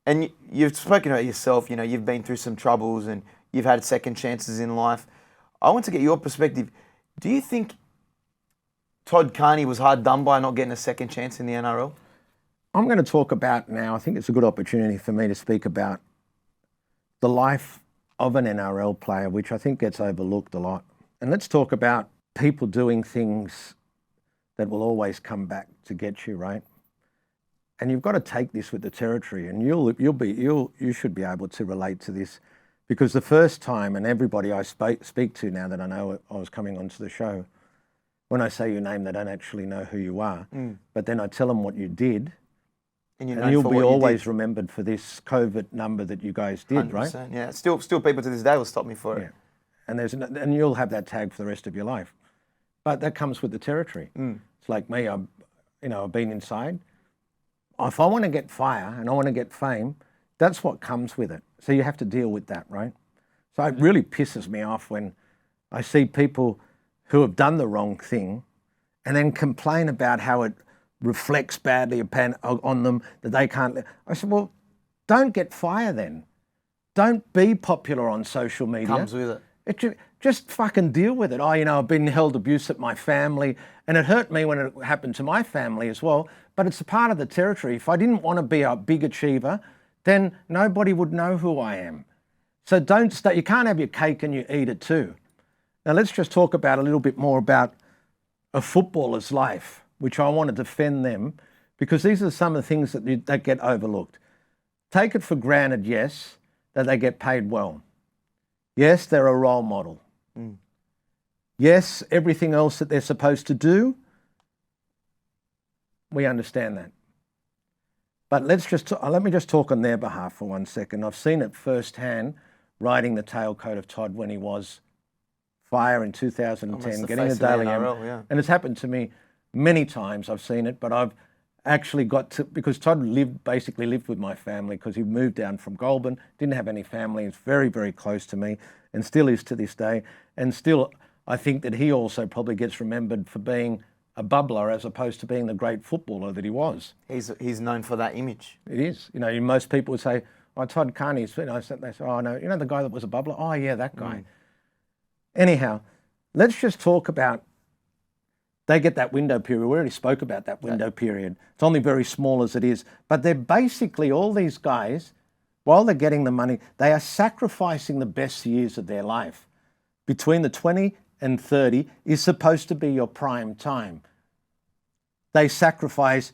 And you've spoken about yourself, you've been through some troubles and you've had second chances in life. I want to get your perspective. Do you think Todd Carney was hard done by not getting a second chance in the NRL? I'm going to talk about now, I think it's a good opportunity for me to speak about the life of an NRL player, which I think gets overlooked a lot. And let's talk about people doing things that will always come back to get you, right? And you've got to take this with the territory, and you should be able to relate to this, because the first time, and everybody I speak to now that I know I was coming onto the show, when I say your name, they don't actually know who you are, but then I tell them what you did, and you'll be always remembered for this COVID number that you guys did, 100%, right? Yeah, still people to this day will stop me for it. Yeah. And you'll have that tag for the rest of your life. But that comes with the territory. It's like me, I've been inside. If I want to get fire and I want to get fame, that's what comes with it. So you have to deal with that, right? So it really pisses me off when I see people who have done the wrong thing and then complain about how it reflects badly on them, that they can't. I said, well, don't get fire then. Don't be popular on social media. Comes with it. Just fucking deal with it. I've been held abuse at my family, and it hurt me when it happened to my family as well, but it's a part of the territory. If I didn't want to be a big achiever, then nobody would know who I am. So you can't have your cake and you eat it too. Now let's just talk about a little bit more about a footballer's life, which I want to defend them, because these are some of the things that get overlooked. Take it for granted, yes, that they get paid well. Yes, they're a role model. Yes, everything else that they're supposed to do, we understand that. But let me just talk on their behalf for 1 second. I've seen it firsthand, riding the tailcoat of Todd when he was fire in 2010, getting a daily NRL, yeah. And it's happened to me many times. I've seen it, but I've actually got to, because Todd basically lived with my family because he moved down from Goulburn, didn't have any family. He's very, very close to me and still is to this day. And still, I think that he also probably gets remembered for being a bubbler as opposed to being the great footballer that he was. He's known for that image. It is. You know, most people would say, "Oh, Todd Carney's," you know, they say, "Oh no, you know the guy that was a bubbler? Oh yeah, that guy." Anyhow, let's just talk about. They get that window period. We already spoke about that window period. It's only very small as it is, but they're basically all these guys. While they're getting the money, they are sacrificing the best years of their life. Between the 20 and 30 is supposed to be your prime time. They sacrifice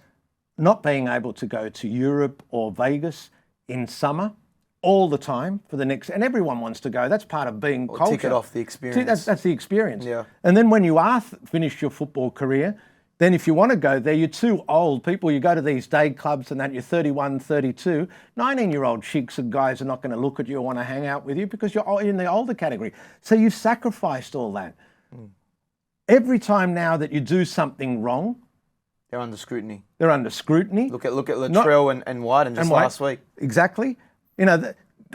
not being able to go to Europe or Vegas in summer all the time for the next, and everyone wants to go. That's part of being culture. Tick it off the experience. That's the experience. Yeah. And then when you are finished your football career, then if you want to go there, you're too old. People, you go to these day clubs and that, you're 31, 32, 19-year-old chicks and guys are not going to look at you or want to hang out with you because you're in the older category. So you've sacrificed all that. Every time now that you do something wrong, they're under scrutiny. They're under scrutiny. Look at Latrell and White and last week. Exactly. You know, they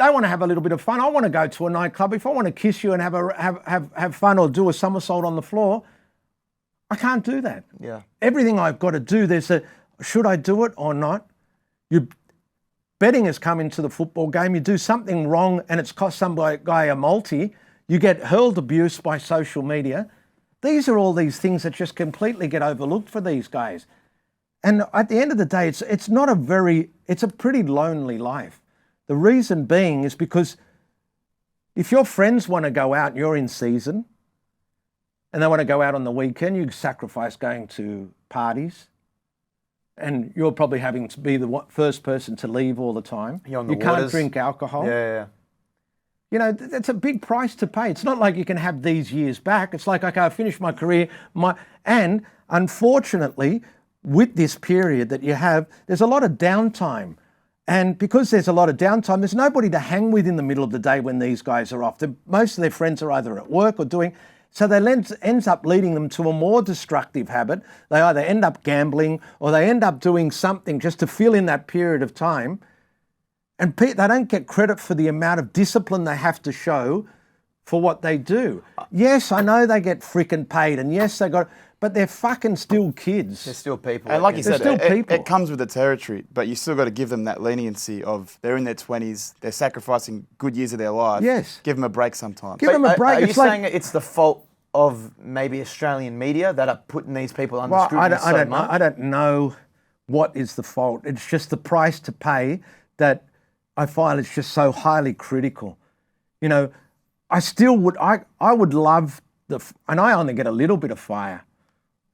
want to have a little bit of fun. I want to go to a nightclub. If I want to kiss you and have fun or do a somersault on the floor, I can't do that. Yeah. Everything I've got to do, should I do it or not? Betting has come into the football game. You do something wrong and it's cost some guy a multi. You get hurled abuse by social media. These are all these things that just completely get overlooked for these guys. And at the end of the day, it's a pretty lonely life. The reason being is because if your friends want to go out and you're in season, and they want to go out on the weekend, you sacrifice going to parties, and you're probably having to be the first person to leave all the time. You can't drink alcohol. Yeah. You know, that's a big price to pay. It's not like you can have these years back. It's like, okay, I finished my career. And unfortunately, with this period that you have, there's a lot of downtime. And because there's a lot of downtime, there's nobody to hang with in the middle of the day when these guys are off. Most of their friends are either at work or doing... So that ends up leading them to a more destructive habit. They either end up gambling or they end up doing something just to fill in that period of time. And they don't get credit for the amount of discipline they have to show for what they do. Yes, I know they get freaking paid, and yes, but they're fucking still kids. They're still people. And like you said, people. It comes with the territory, but you still got to give them that leniency of they're in their 20s, they're sacrificing good years of their life. Yes. Give them a break sometimes. Give them a break. Are you saying it's the fault of maybe Australian media that are putting these people under scrutiny so much? I don't know what is the fault. It's just the price to pay that I find it's just so highly critical. You know, I would love and I only get a little bit of fire.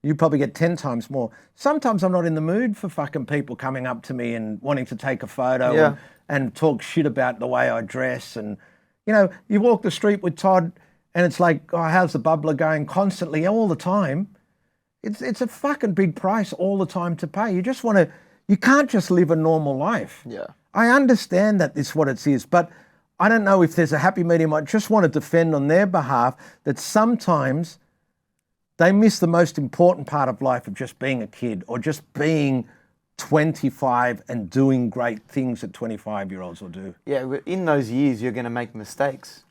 You probably get 10 times more. Sometimes I'm not in the mood for fucking people coming up to me and wanting to take a photo and talk shit about the way I dress. And, you know, you walk the street with Todd and it's like, oh, how's the bubbler going constantly, all the time. It's a fucking big price all the time to pay. You can't just live a normal life. Yeah. I understand that this is what it is, but I don't know if there's a happy medium. I just want to defend on their behalf that sometimes they miss the most important part of life of just being a kid or just being 25 and doing great things that 25-year-olds will do. Yeah, in those years, you're going to make mistakes.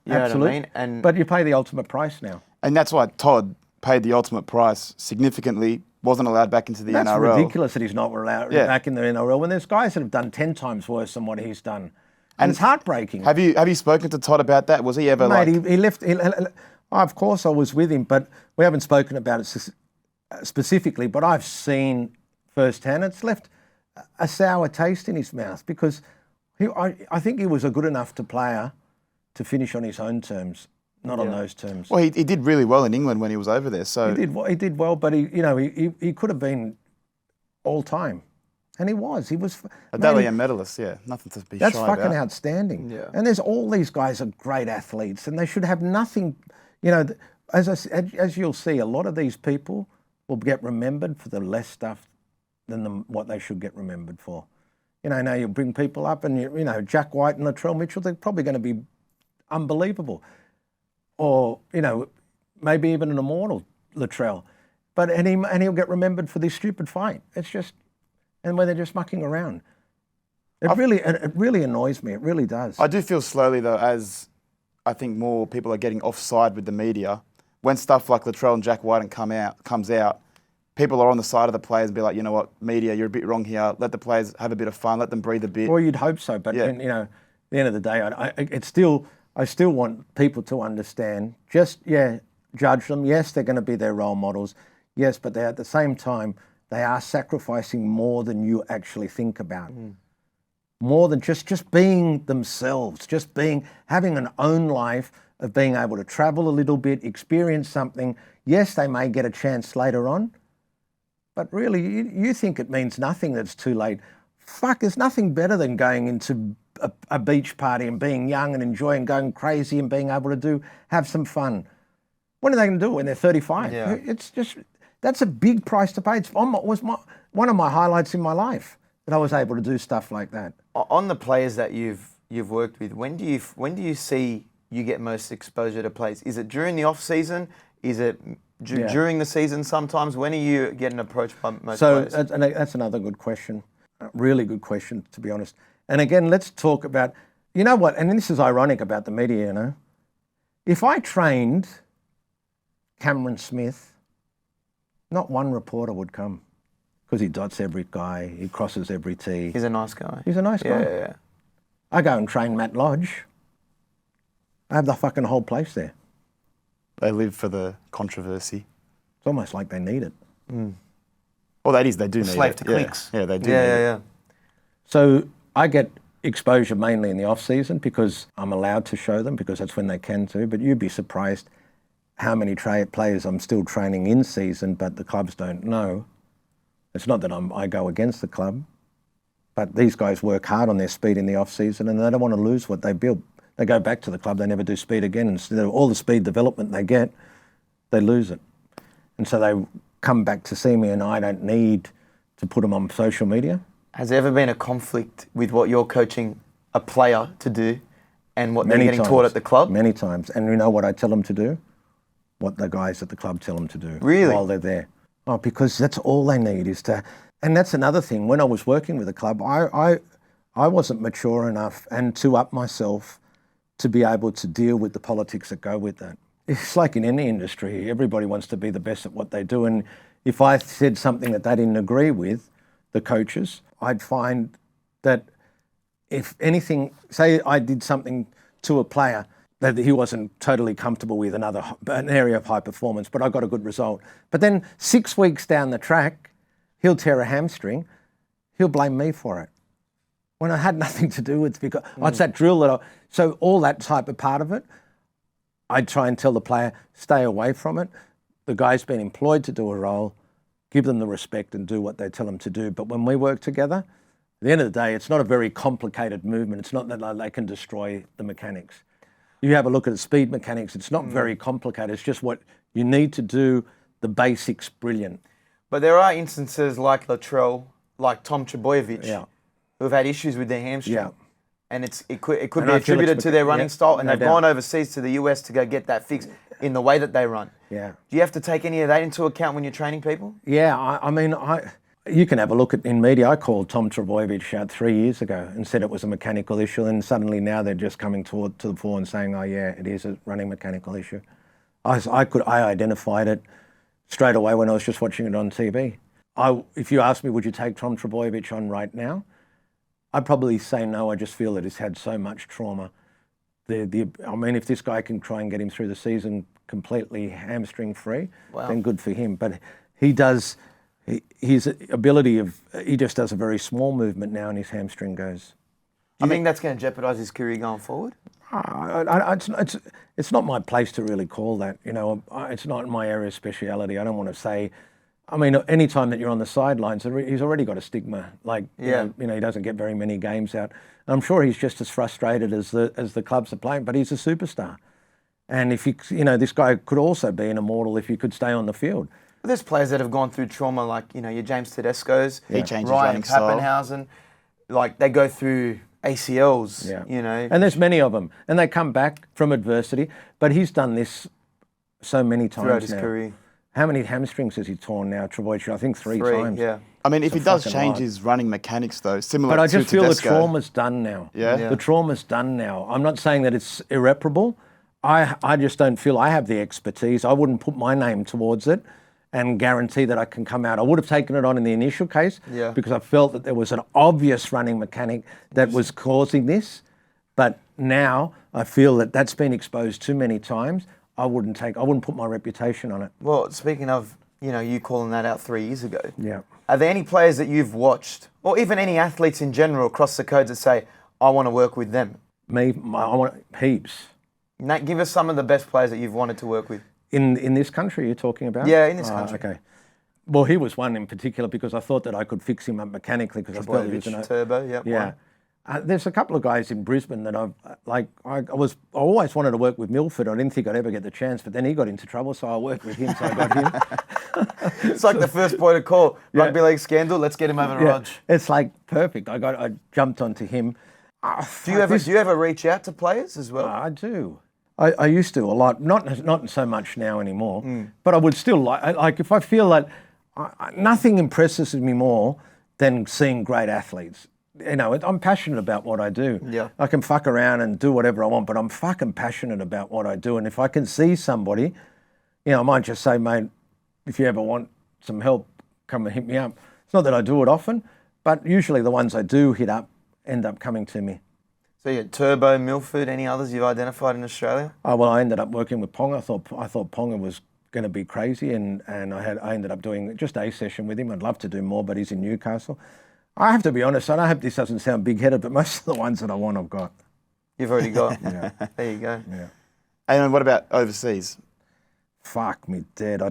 You Absolutely. know what I mean? But you pay the ultimate price now. And that's why Todd paid the ultimate price significantly, wasn't allowed back into the NRL. That's ridiculous that he's not allowed back in the NRL when there's guys that have done 10 times worse than what he's done. And it's heartbreaking. Have you spoken to Todd about that? Was he ever he left... of course I was with him, but we haven't spoken about it specifically, but I've seen firsthand it's left a sour taste in his mouth because I think he was a good enough player to finish on his own terms, not on those terms. Well, he did really well in England when he was over there. So he did well, but he could have been all time, and he was a Dally M medalist. Yeah, nothing to be shy about. That's fucking outstanding. Yeah. And there's all these guys are great athletes, and they should have nothing. You know, as you'll see, a lot of these people will get remembered for the less stuff than what they should get remembered for. You know, now you bring people up, and you know Jack White and Latrell Mitchell, they're probably going to be unbelievable, or you know, maybe even an immortal Latrell, and he'll get remembered for this stupid fight. It's just, and where they're just mucking around. It really annoys me. It really does. I do feel slowly though, as I think more people are getting offside with the media, when stuff like Latrell and Jack White comes out, people are on the side of the players and be like, you know what, media, you're a bit wrong here. Let the players have a bit of fun. Let them breathe a bit. Well, you'd hope so, but at the end of the day, I still want people to understand. Judge them. Yes, they're going to be their role models. Yes, but at the same time, they are sacrificing more than you actually think about. More than just being themselves, having an own life of being able to travel a little bit, experience something. Yes, they may get a chance later on, but really, you think it means nothing that's too late. Fuck, there's nothing better than going into a beach party and being young and enjoying going crazy and being able to have some fun. When are they going to do it? When they're 35? Yeah. That's a big price to pay. It was one of my highlights in my life that I was able to do stuff like that. On the players that you've worked with, when do you see you get most exposure to players? Is it during the off season? Is it during the season sometimes? When are you getting approached by most players? So that's another good question. A really good question, to be honest. And again, let's talk about, you know what, and this is ironic about the media, you know. If I trained Cameron Smith, not one reporter would come because he dots every guy, he crosses every T. He's a nice guy. He's a nice guy. Yeah. I go and train Matt Lodge. I have the fucking whole place there. They live for the controversy. It's almost like they need it. Well, that is, they do need it. Slave to clicks. Yeah, they do. Yeah. So I get exposure mainly in the off season because I'm allowed to show them because that's when they can too. But you'd be surprised how many players I'm still training in season, but the clubs don't know. It's not that I go against the club, but these guys work hard on their speed in the off season and they don't want to lose what they built. They go back to the club, they never do speed again. Instead of all the speed development they get, they lose it. And so they come back to see me and I don't need to put them on social media. Has there ever been a conflict with what you're coaching a player to do and what they're getting taught at the club? Many times. And you know what I tell them to do? What the guys at the club tell them to do. Really? While they're there. Oh, because that's all they need is to... And that's another thing. When I was working with the club, I wasn't mature enough and to up myself to be able to deal with the politics that go with that. It's like in any industry, everybody wants to be the best at what they do. And if I said something that they didn't agree with, the coaches, I'd find that if anything, say I did something to a player that he wasn't totally comfortable with, an area of high performance, but I got a good result. But then 6 weeks down the track, he'll tear a hamstring, he'll blame me for it. When I had nothing to do with it, because it's that drill so all that type of part of it, I'd try and tell the player, stay away from it. The guy's been employed to do a role, give them the respect and do what they tell them to do. But when we work together, at the end of the day, it's not a very complicated movement. It's not that they can destroy the mechanics. You have a look at the speed mechanics, it's not very complicated. It's just what you need to do, the basics brilliant. But there are instances like Latrell, like Tom Trbojevic, who've had issues with their hamstring. Yeah. And it could be attributed to their running style, and they've gone overseas to the US to go get that fixed in the way that they run. Yeah. Do you have to take any of that into account when you're training people? Yeah, you can have a look in media. I called Tom Trbojevic out 3 years ago and said it was a mechanical issue, and suddenly now they're just coming to the fore and saying, oh yeah, it is a running mechanical issue. I identified it straight away when I was just watching it on TV. If you asked me, would you take Tom Trbojevic on right now? I'd probably say no. I just feel that he's had so much trauma. If this guy can try and get him through the season completely hamstring free, then good for him. But he does, his ability he just does a very small movement now and his hamstring goes. Do you think that's going to jeopardise his career going forward? It's not my place to really call that. It's not my area of speciality. I don't want to say. Any time that you're on the sidelines, he's already got a stigma. He doesn't get very many games out. I'm sure he's just as frustrated as the clubs are playing, but he's a superstar. And if this guy could also be an immortal if he could stay on the field. But there's players that have gone through trauma, like your James Tedesco's, he changes Ryan running style. Pappenhausen, they go through ACLs. And there's many of them, and they come back from adversity. But he's done this so many times throughout his now. career. How many hamstrings has he torn now, Trbojevic? I think three times. Yeah. If he does change his running mechanics, though, similar to But I just feel Tedesco. the trauma's done now. Yeah. The trauma's done now. I'm not saying that it's irreparable. I just don't feel I have the expertise. I wouldn't put my name towards it. and guarantee that I can come out. I would have taken it on in the initial case because I felt that there was an obvious running mechanic that was causing this. But now I feel that that's been exposed too many times. I wouldn't put my reputation on it. Well, speaking of, you calling that out 3 years ago. Yeah. Are there any players that you've watched, or even any athletes in general across the codes that say, I want to work with them? I want heaps. Nate, give us some of the best players that you've wanted to work with. In this country you're talking about? Yeah, in this country. Okay. Well, he was one in particular because I thought that I could fix him up mechanically because I felt he was Turbo, yep. Yeah. There's a couple of guys in Brisbane that I always wanted to work with Milford. I didn't think I'd ever get the chance, but then he got into trouble, so I worked with him, so I got him. It's like the first point of call. Rugby league scandal, let's get him over to Rog. It's like perfect. I jumped onto him. Do you ever reach out to players as well? I do. I used to a lot, not so much now anymore, but I would still like if I feel that nothing impresses me more than seeing great athletes. I'm passionate about what I do. Yeah. I can fuck around and do whatever I want, but I'm fucking passionate about what I do. And if I can see somebody, I might just say, mate, if you ever want some help, come and hit me up. It's not that I do it often, but usually the ones I do hit up end up coming to me. So you had Turbo, Milford, any others you've identified in Australia? Oh, well, I ended up working with Ponga. I thought Ponga was going to be crazy, and I ended up doing just a session with him. I'd love to do more, but he's in Newcastle. I have to be honest, and I hope this doesn't sound big-headed, but most of the ones that I want, I've got. You've already got. Yeah. There you go. Yeah. And what about overseas? Fuck me dead.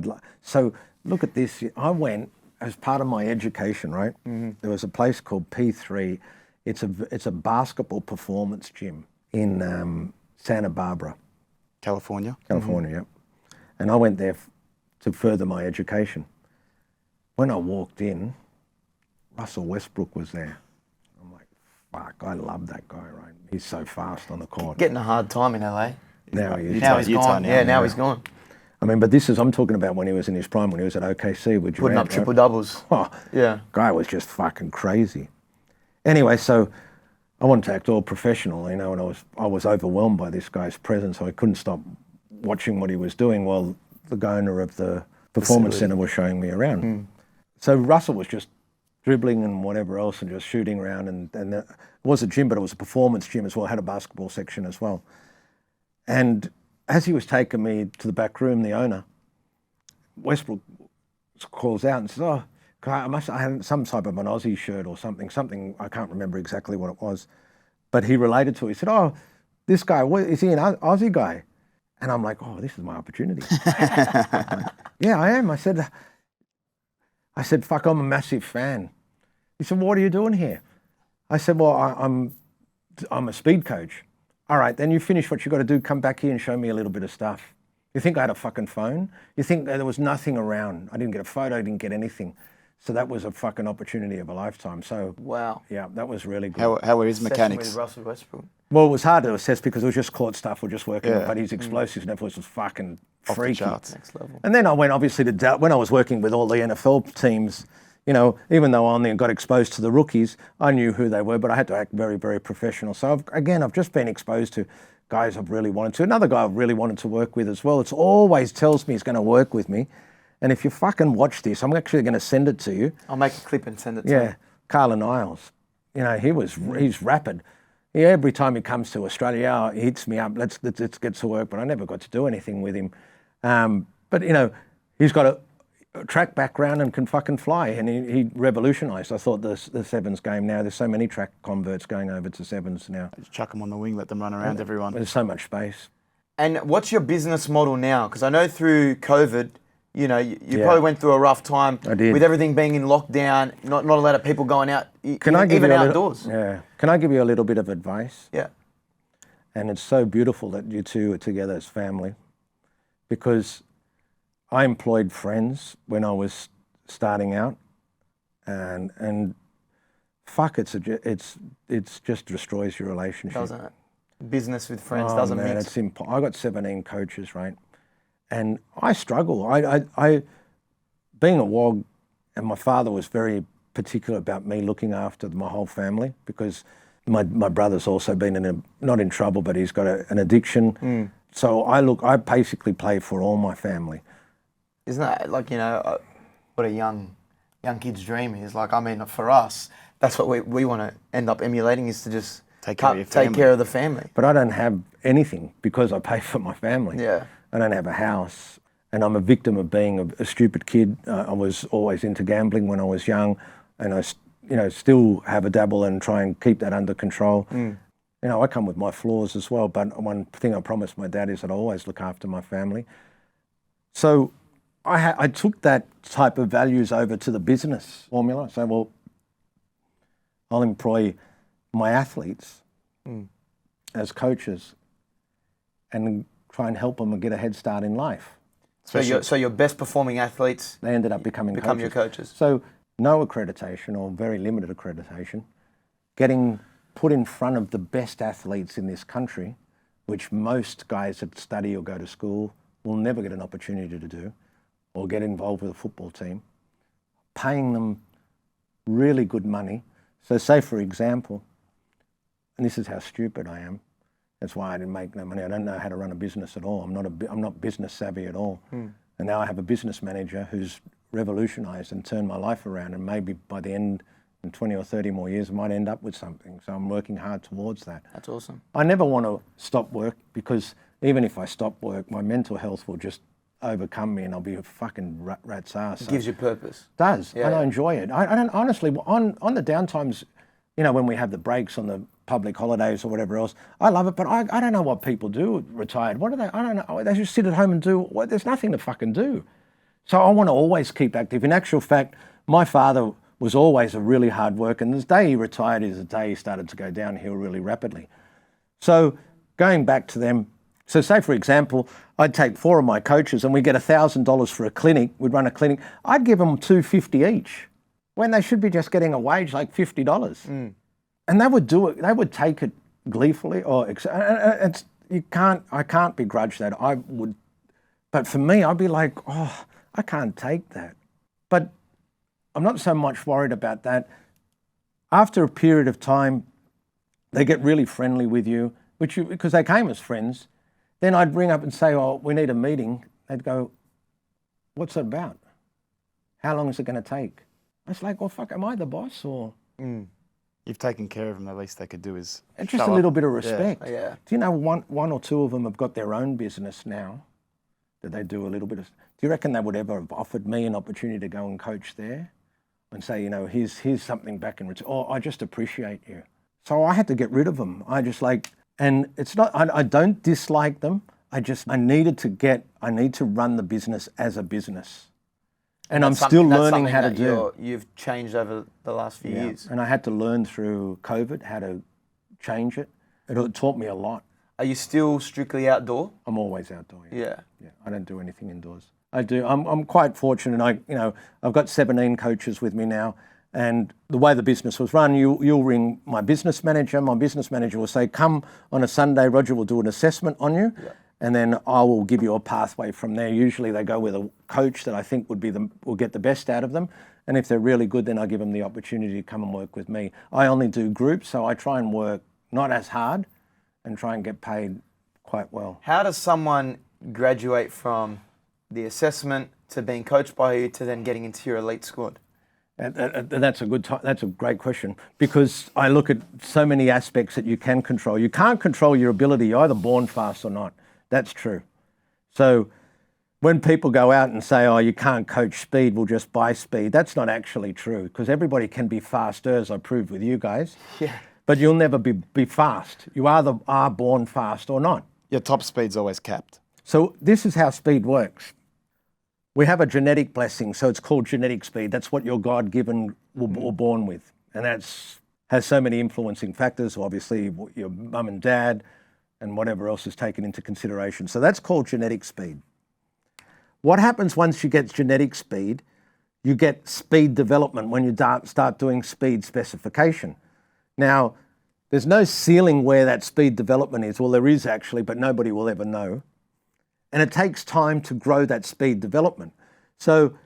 So look at this. I went as part of my education, right? Mm-hmm. There was a place called P3. It's a basketball performance gym in Santa Barbara. California? California, yep. And I went there to further my education. When I walked in, Russell Westbrook was there. I'm like, fuck, I love that guy, right? He's so fast on the court. Getting a hard time in LA. Now he is. Now he's gone. Now he's gone. I mean, but I'm talking about when he was in his prime, when he was at OKC with Durant. Putting up triple doubles. Oh, yeah. Guy was just fucking crazy. Anyway, so I wanted to act all professional, and I was overwhelmed by this guy's presence, so I couldn't stop watching what he was doing while the owner of the performance center was showing me around. So Russell was just dribbling and whatever else and just shooting around, and it was a gym, but it was a performance gym as well. It had a basketball section as well. And as he was taking me to the back room, the owner, Westbrook calls out and says, "Oh, I had some type of an Aussie shirt or something, I can't remember exactly what it was, but he related to it. He said, "Oh, this guy, is he an Aussie guy?" And I'm like, "Oh, this is my opportunity." "Yeah, I am." I said, "Fuck, I'm a massive fan." He said, "Well, what are you doing here?" I said, "Well, I'm a speed coach." "All right, then you finish what you got to do, come back here and show me a little bit of stuff." You think I had a fucking phone? You think there was nothing around? I didn't get a photo, I didn't get anything. So that was a fucking opportunity of a lifetime. So wow, yeah, that was really good. How were his mechanics? With Russell Westbrook. Well, it was hard to assess because it was just court stuff or just working, but his explosiveness was fucking freaky. Next level. And then I went obviously to when I was working with all the NFL teams. Even though I only got exposed to the rookies, I knew who they were, but I had to act very, very professional. So I've just been exposed to guys I've really wanted to. Another guy I've really wanted to work with as well. It always tells me he's going to work with me. And if you fucking watch this, I'm actually going to send it to you. I'll make a clip and send it to you. Yeah, Carla Niles. He's rapid. Every time he comes to Australia, he hits me up, let's get to work, but I never got to do anything with him. But he's got a track background and can fucking fly, and he revolutionised, I thought, the sevens game now. There's so many track converts going over to sevens now. Just chuck them on the wing, let them run around everyone. There's so much space. And what's your business model now? Because I know through COVID, you probably went through a rough time. I did. With everything being in lockdown, not a lot of people going out, Can I give even you outdoors. Can I give you a little bit of advice? Yeah. And it's so beautiful that you two are together as family, because I employed friends when I was starting out, and fuck, it just destroys your relationship. Doesn't it? Business with friends doesn't mix. I got 17 coaches, right? And I struggle. I being a WOG, and my father was very particular about me looking after my whole family, because my brother's also been not in trouble, but he's got an addiction. So I basically play for all my family. Isn't that like, what a young kid's dream is? Like, I mean, for us, that's what we want to end up emulating, is to just take care of the family. But I don't have anything because I pay for my family. Yeah. I don't have a house, and I'm a victim of being a stupid kid. I was always into gambling when I was young, and I still have a dabble and try and keep that under control. I come with my flaws as well, but one thing I promised my dad is that I always look after my family. So I took that type of values over to the business formula. So, well, I'll employ my athletes as coaches and try and help them and get a head start in life. So your best performing athletes, they ended up become your coaches. So no accreditation or very limited accreditation, getting put in front of the best athletes in this country, which most guys that study or go to school will never get an opportunity to do, or get involved with a football team, paying them really good money. So say, for example, and this is how stupid I am, that's why I didn't make no money. I don't know how to run a business at all. I'm not business savvy at all. And now I have a business manager who's revolutionized and turned my life around, and maybe by the end, in 20 or 30 more years, I might end up with something. So I'm working hard towards that. That's awesome. I never want to stop work, because even if I stop work, my mental health will just overcome me and I'll be a fucking rat's ass. It gives you purpose. Does, Yeah. and I enjoy it. I don't, honestly, on the downtimes, when we have the breaks on the public holidays or whatever else, I love it, but I don't know what people do retired. What do they, I don't know, they just sit at home and do, there's nothing to fucking do. So I want to always keep active. In actual fact, my father was always a really hard worker, and the day he retired is the day he started to go downhill really rapidly. So going back to them, so say for example, I'd take 4 of my coaches and we get $1,000 for a clinic, we'd run a clinic, I'd give them $250 each, when they should be just getting a wage like $50. And they would do it, they would take it gleefully, or I can't begrudge that. I would, but for me, I'd be like, oh, I can't take that. But I'm not so much worried about that. After a period of time, they get really friendly with you, because they came as friends. Then I'd ring up and say, oh, we need a meeting. They'd go, what's it about? How long is it going to take? I was like, well, fuck, am I the boss or? You've taken care of them. The least they could do is and just a little bit of respect. Yeah. Do you know one or two of them have got their own business now that they do a little bit of? Do you reckon they would ever have offered me an opportunity to go and coach there and say, here's something back in return? Oh, I just appreciate you. So I had to get rid of them. I just and it's not, I don't dislike them. I need to run the business as a business. And I'm still learning how to do. You've changed over the last few years. And I had to learn through COVID how to change it. It taught me a lot. Are you still strictly outdoor? I'm always outdoor. Yeah. I don't do anything indoors. I do. I'm quite fortunate. I've got 17 coaches with me now. And the way the business was run, you'll ring my business manager. My business manager will say, come on a Sunday, Roger will do an assessment on you. Yeah. And then I will give you a pathway from there. Usually they go with a coach that I think will get the best out of them. And if they're really good, then I give them the opportunity to come and work with me. I only do groups, so I try and work not as hard and try and get paid quite well. How does someone graduate from the assessment to being coached by you to then getting into your elite squad? That's a great question, because I look at so many aspects that you can control. You can't control your ability. You're either born fast or not. That's true. So when people go out and say, oh, you can't coach speed, we'll just buy speed, that's not actually true, because everybody can be faster, as I proved with you guys. Yeah. But you'll never be fast. You either are born fast or not. Your top speed's always capped. So this is how speed works. We have a genetic blessing, so it's called genetic speed. That's what you're God-given or born with. And has so many influencing factors, obviously your mum and dad and whatever else is taken into consideration. So that's called genetic speed. What happens once you get genetic speed, you get speed development when you start doing speed specification. Now, there's no ceiling where that speed development is. Well, there is actually, but nobody will ever know. And it takes time to grow that speed development. So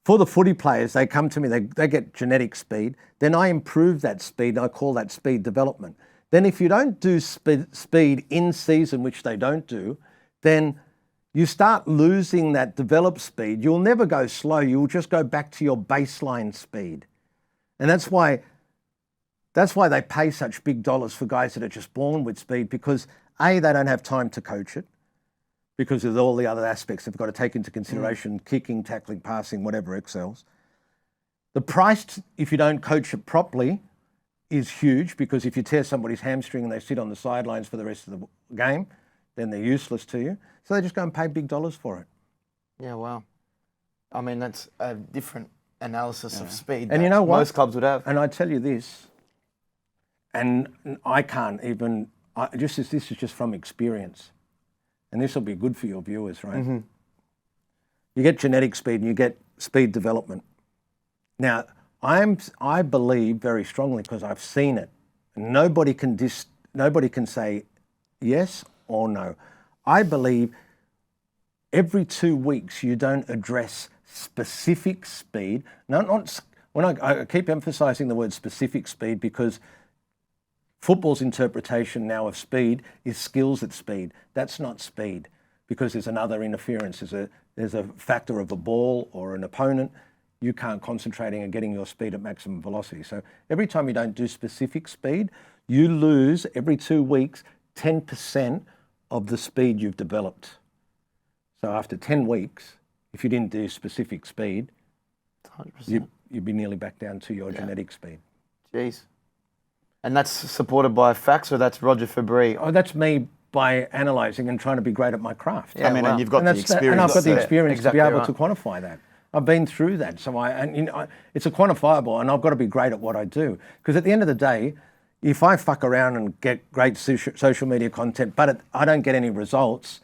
for the footy players, they come to me, they get genetic speed, then I improve that speed, and I call that speed development. Then if you don't do speed in season, which they don't do, then you start losing that developed speed. You'll never go slow. You'll just go back to your baseline speed. And that's why they pay such big dollars for guys that are just born with speed, because A, they don't have time to coach it because of all the other aspects they've got to take into consideration, kicking, tackling, passing, whatever excels. The price, if you don't coach it properly, is huge, because if you tear somebody's hamstring and they sit on the sidelines for the rest of the game, then they're useless to you. So they just go and pay big dollars for it. Yeah, wow. I mean, that's a different analysis of speed. And you know what? Most clubs would have. And I tell you this, and I can't even, this is just from experience, and this will be good for your viewers, right? Mm-hmm. You get genetic speed and you get speed development. Now, I believe very strongly, because I've seen it, nobody can say yes or no. I believe every 2 weeks you don't address specific speed. I keep emphasizing the word specific speed, because football's interpretation now of speed is skills at speed. That's not speed, because there's another interference. There's a factor of a ball or an opponent. You can't concentrating on getting your speed at maximum velocity. So every time you don't do specific speed, you lose every 2 weeks 10% of the speed you've developed. So after 10 weeks, if you didn't do specific speed, 100%. You'd be nearly back down to your genetic speed. Jeez. And that's supported by facts, or that's Roger Fabri? Oh, that's me by analysing and trying to be great at my craft. Yeah, I mean, and you've got the experience. And I've got the experience exactly to be able to quantify that. I've been through that, so it's a quantifiable, and I've got to be great at what I do. Because at the end of the day, if I fuck around and get great social media content, but I don't get any results,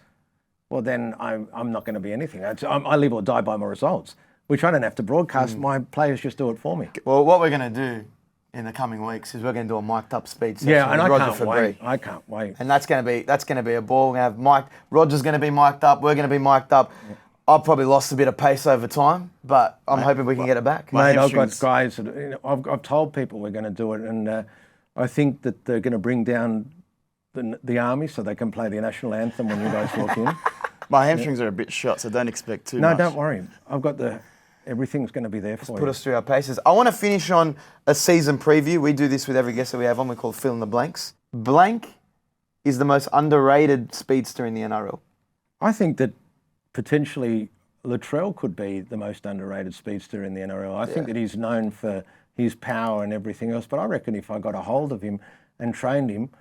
well, then I'm not going to be anything. I live or die by my results, which I don't have to broadcast. My players just do it for me. Well, what we're going to do in the coming weeks is we're going to do a mic'd up speed session and with Roger can't Fabri. wait. I can't wait. And that's going to be a ball. We're going to have Roger's going to be mic'd up. We're going to be mic'd up. Yeah. I've probably lost a bit of pace over time, but I'm hoping we can get it back. Mate, I've got guys that, I've told people we're going to do it, and I think that they're going to bring down the army so they can play the national anthem when you guys walk in. My hamstrings are a bit shot, so don't expect too much. No, don't worry. I've got everything's going to be there for you. Put us through our paces. I want to finish on a season preview. We do this with every guest that we have on. We call fill in the blanks. Blank is the most underrated speedster in the NRL. I think that potentially Latrell could be the most underrated speedster in the NRL. I think that he's known for his power and everything else, but I reckon if I got a hold of him and trained him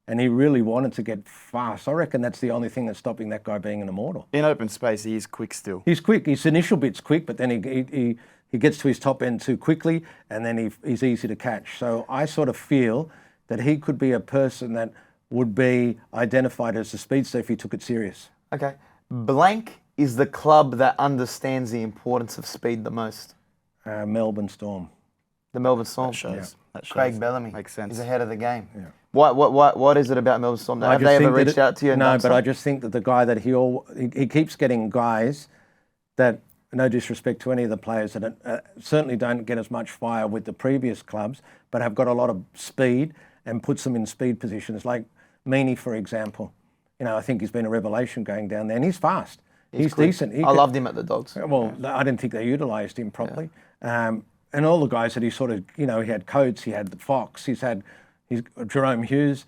and he really wanted to get fast, I reckon that's the only thing that's stopping that guy being an immortal. In open space, he is quick still. He's quick. His initial bit's quick, but then he gets to his top end too quickly, and then he's easy to catch. So I sort of feel that he could be a person that would be identified as a speedster if he took it serious. Okay. Blank is the club that understands the importance of speed the most. Melbourne Storm. The Melbourne Storm. That shows. Craig Bellamy. Makes sense. He's ahead of the game. Yeah. What is it about Melbourne Storm? Have they ever reached out to you? No, but I just think that the guy that he keeps getting guys that, no disrespect to any of the players, that certainly don't get as much fire with the previous clubs, but have got a lot of speed and puts them in speed positions. Like Meaney, for example. I think he's been a revelation going down there, and he's fast. He's decent. I loved him at the Dogs. Well, I didn't think they utilised him properly. Yeah. And all the guys that he sort of, he had Coates, he had the Fox, he's Jerome Hughes,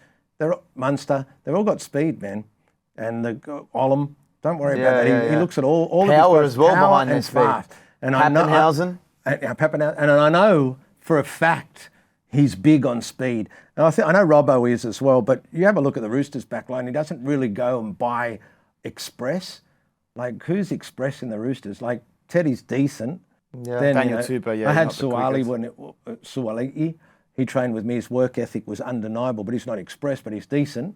Munster, they've all got speed, man. And Olam, don't worry about that. He looks at all power of his as well power behind and his feet. fast. And Pappenhausen. And I know for a fact he's big on speed. And I know Robbo is as well, but you have a look at the Roosters backline, he doesn't really go and buy Express. Like, who's Express in the Roosters? Like, Teddy's decent. Yeah. Then, Daniel Tupou, I had Suwali he trained with me. His work ethic was undeniable, but he's not Express, but he's decent.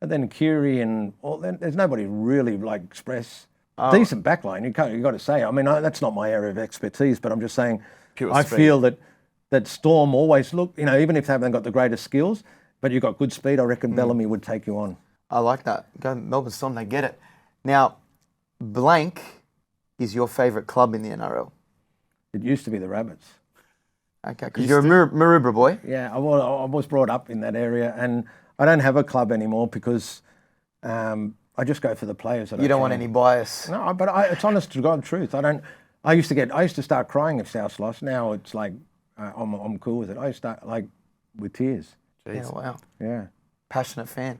And then Xerri and there's nobody really like Express. Decent backline, you got to say. I mean, that's not my area of expertise, but I'm just saying, I feel that Storm always look, even if they haven't got the greatest skills, but you've got good speed, I reckon Bellamy would take you on. I like that. Go Melbourne Storm, they get it. Now, blank is your favourite club in the NRL. It used to be the Rabbits. Okay, because you're a Maroubra boy. Yeah, I was brought up in that area, and I don't have a club anymore because I just go for the players that You don't want any bias. No, but it's honest to God truth. I used to start crying if South lost. Now it's like I'm cool with it. I start like with tears. Jeez. Yeah, wow. Yeah. Passionate fan.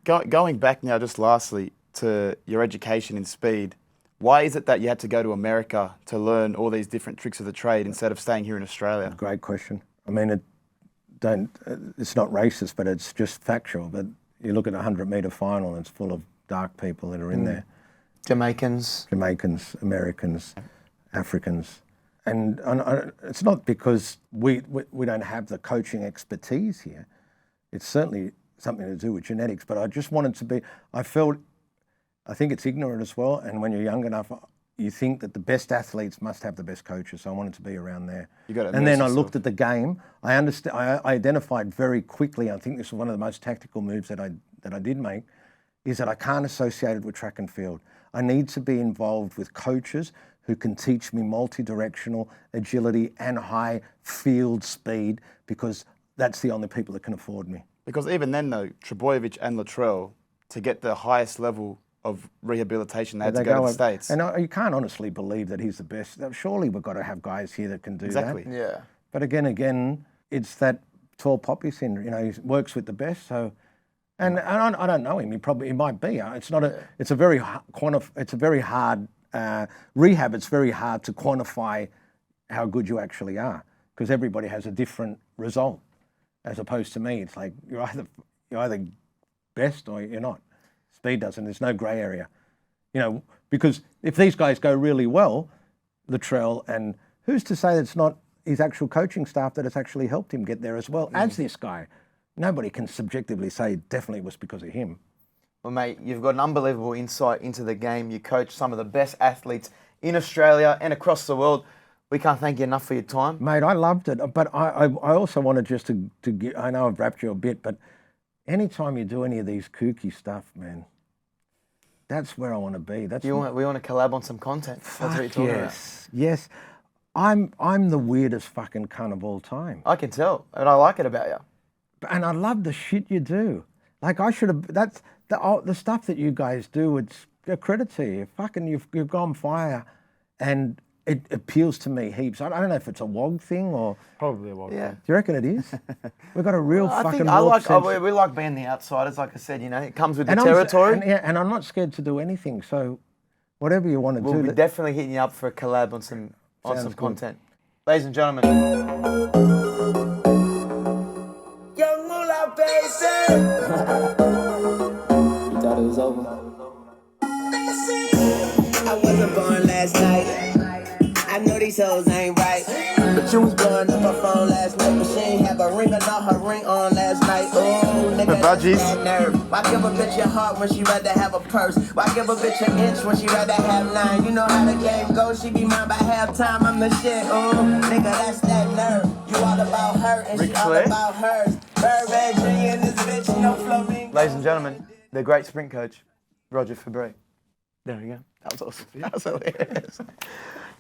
Going back now, just lastly, to your education in speed, why is it that you had to go to America to learn all these different tricks of the trade instead of staying here in Australia? Great question. I mean, it's not racist, but it's just factual. But you look at a 100-metre final and it's full of dark people that are in there. Jamaicans, Americans, Africans. And it's not because we don't have the coaching expertise here. It's certainly something to do with genetics, but I just wanted to be, I think it's ignorant as well, and when you're young enough, you think that the best athletes must have the best coaches, so I wanted to be around there. And then I looked at the game, I identified very quickly, I think this was one of the most tactical moves that I did make, is that I can't associate it with track and field. I need to be involved with coaches who can teach me multi-directional agility and high field speed, because that's the only people that can afford me. Because even then, though, Trebojevic and Latrell, to get the highest level of rehabilitation, they had to go to the States. And you can't honestly believe that he's the best. Surely we've got to have guys here that can do that. Exactly. Yeah. But again, it's that tall poppy syndrome. You know, he works with the best. So, and I don't know him. He might be. It's not a. It's a very hard rehab. It's very hard to quantify how good you actually are, because everybody has a different result. As opposed to me, it's like you're either best or you're not. Speed doesn't. There's no grey area, you know. Because if these guys go really well, Latrell, and who's to say that it's not his actual coaching staff that has actually helped him get there as well as this guy? Nobody can subjectively say definitely it was because of him. Well, mate, you've got an unbelievable insight into the game. You coach some of the best athletes in Australia and across the world. We can't thank you enough for your time. Mate, I loved it. But I also wanted just to get, I know I've wrapped you a bit, but anytime you do any of these kooky stuff, man, that's where I want to be. We want to collab on some content. That's what you're talking about. Yes. I'm the weirdest fucking cunt of all time. I can tell, and I like it about you. And I love the shit you do. Like I should have, that's the stuff that you guys do, it's a credit to you. Fucking, you've gone fire, and it appeals to me heaps. I don't know if it's a WOG thing or... Probably a WOG thing. Do you reckon it is? We've got a real fucking... We like being the outsiders, like I said, you know. It comes with the territory. And I'm not scared to do anything, so whatever you want to do... We'll be definitely hitting you up for a collab on some content. Ladies and gentlemen... Young Moolah, baby! You thought it was over? I wasn't born last night. I know these hoes ain't right. But you was blowing up her phone last night, but she ain't have a ring or not her ring on last night. Oh, nigga, that's that nerve. Why give a bitch a heart when she rather have a purse? Why give a bitch an inch when she rather have 9? You know how the game goes, she be mine by halftime, I'm the shit. Oh, nigga, that's that nerve. You all about her and she all about hers. Bird Jr. and this bitch, no floating. Ladies and gentlemen, the great sprint coach, Roger Fabri. There we go. That was awesome. That was hilarious.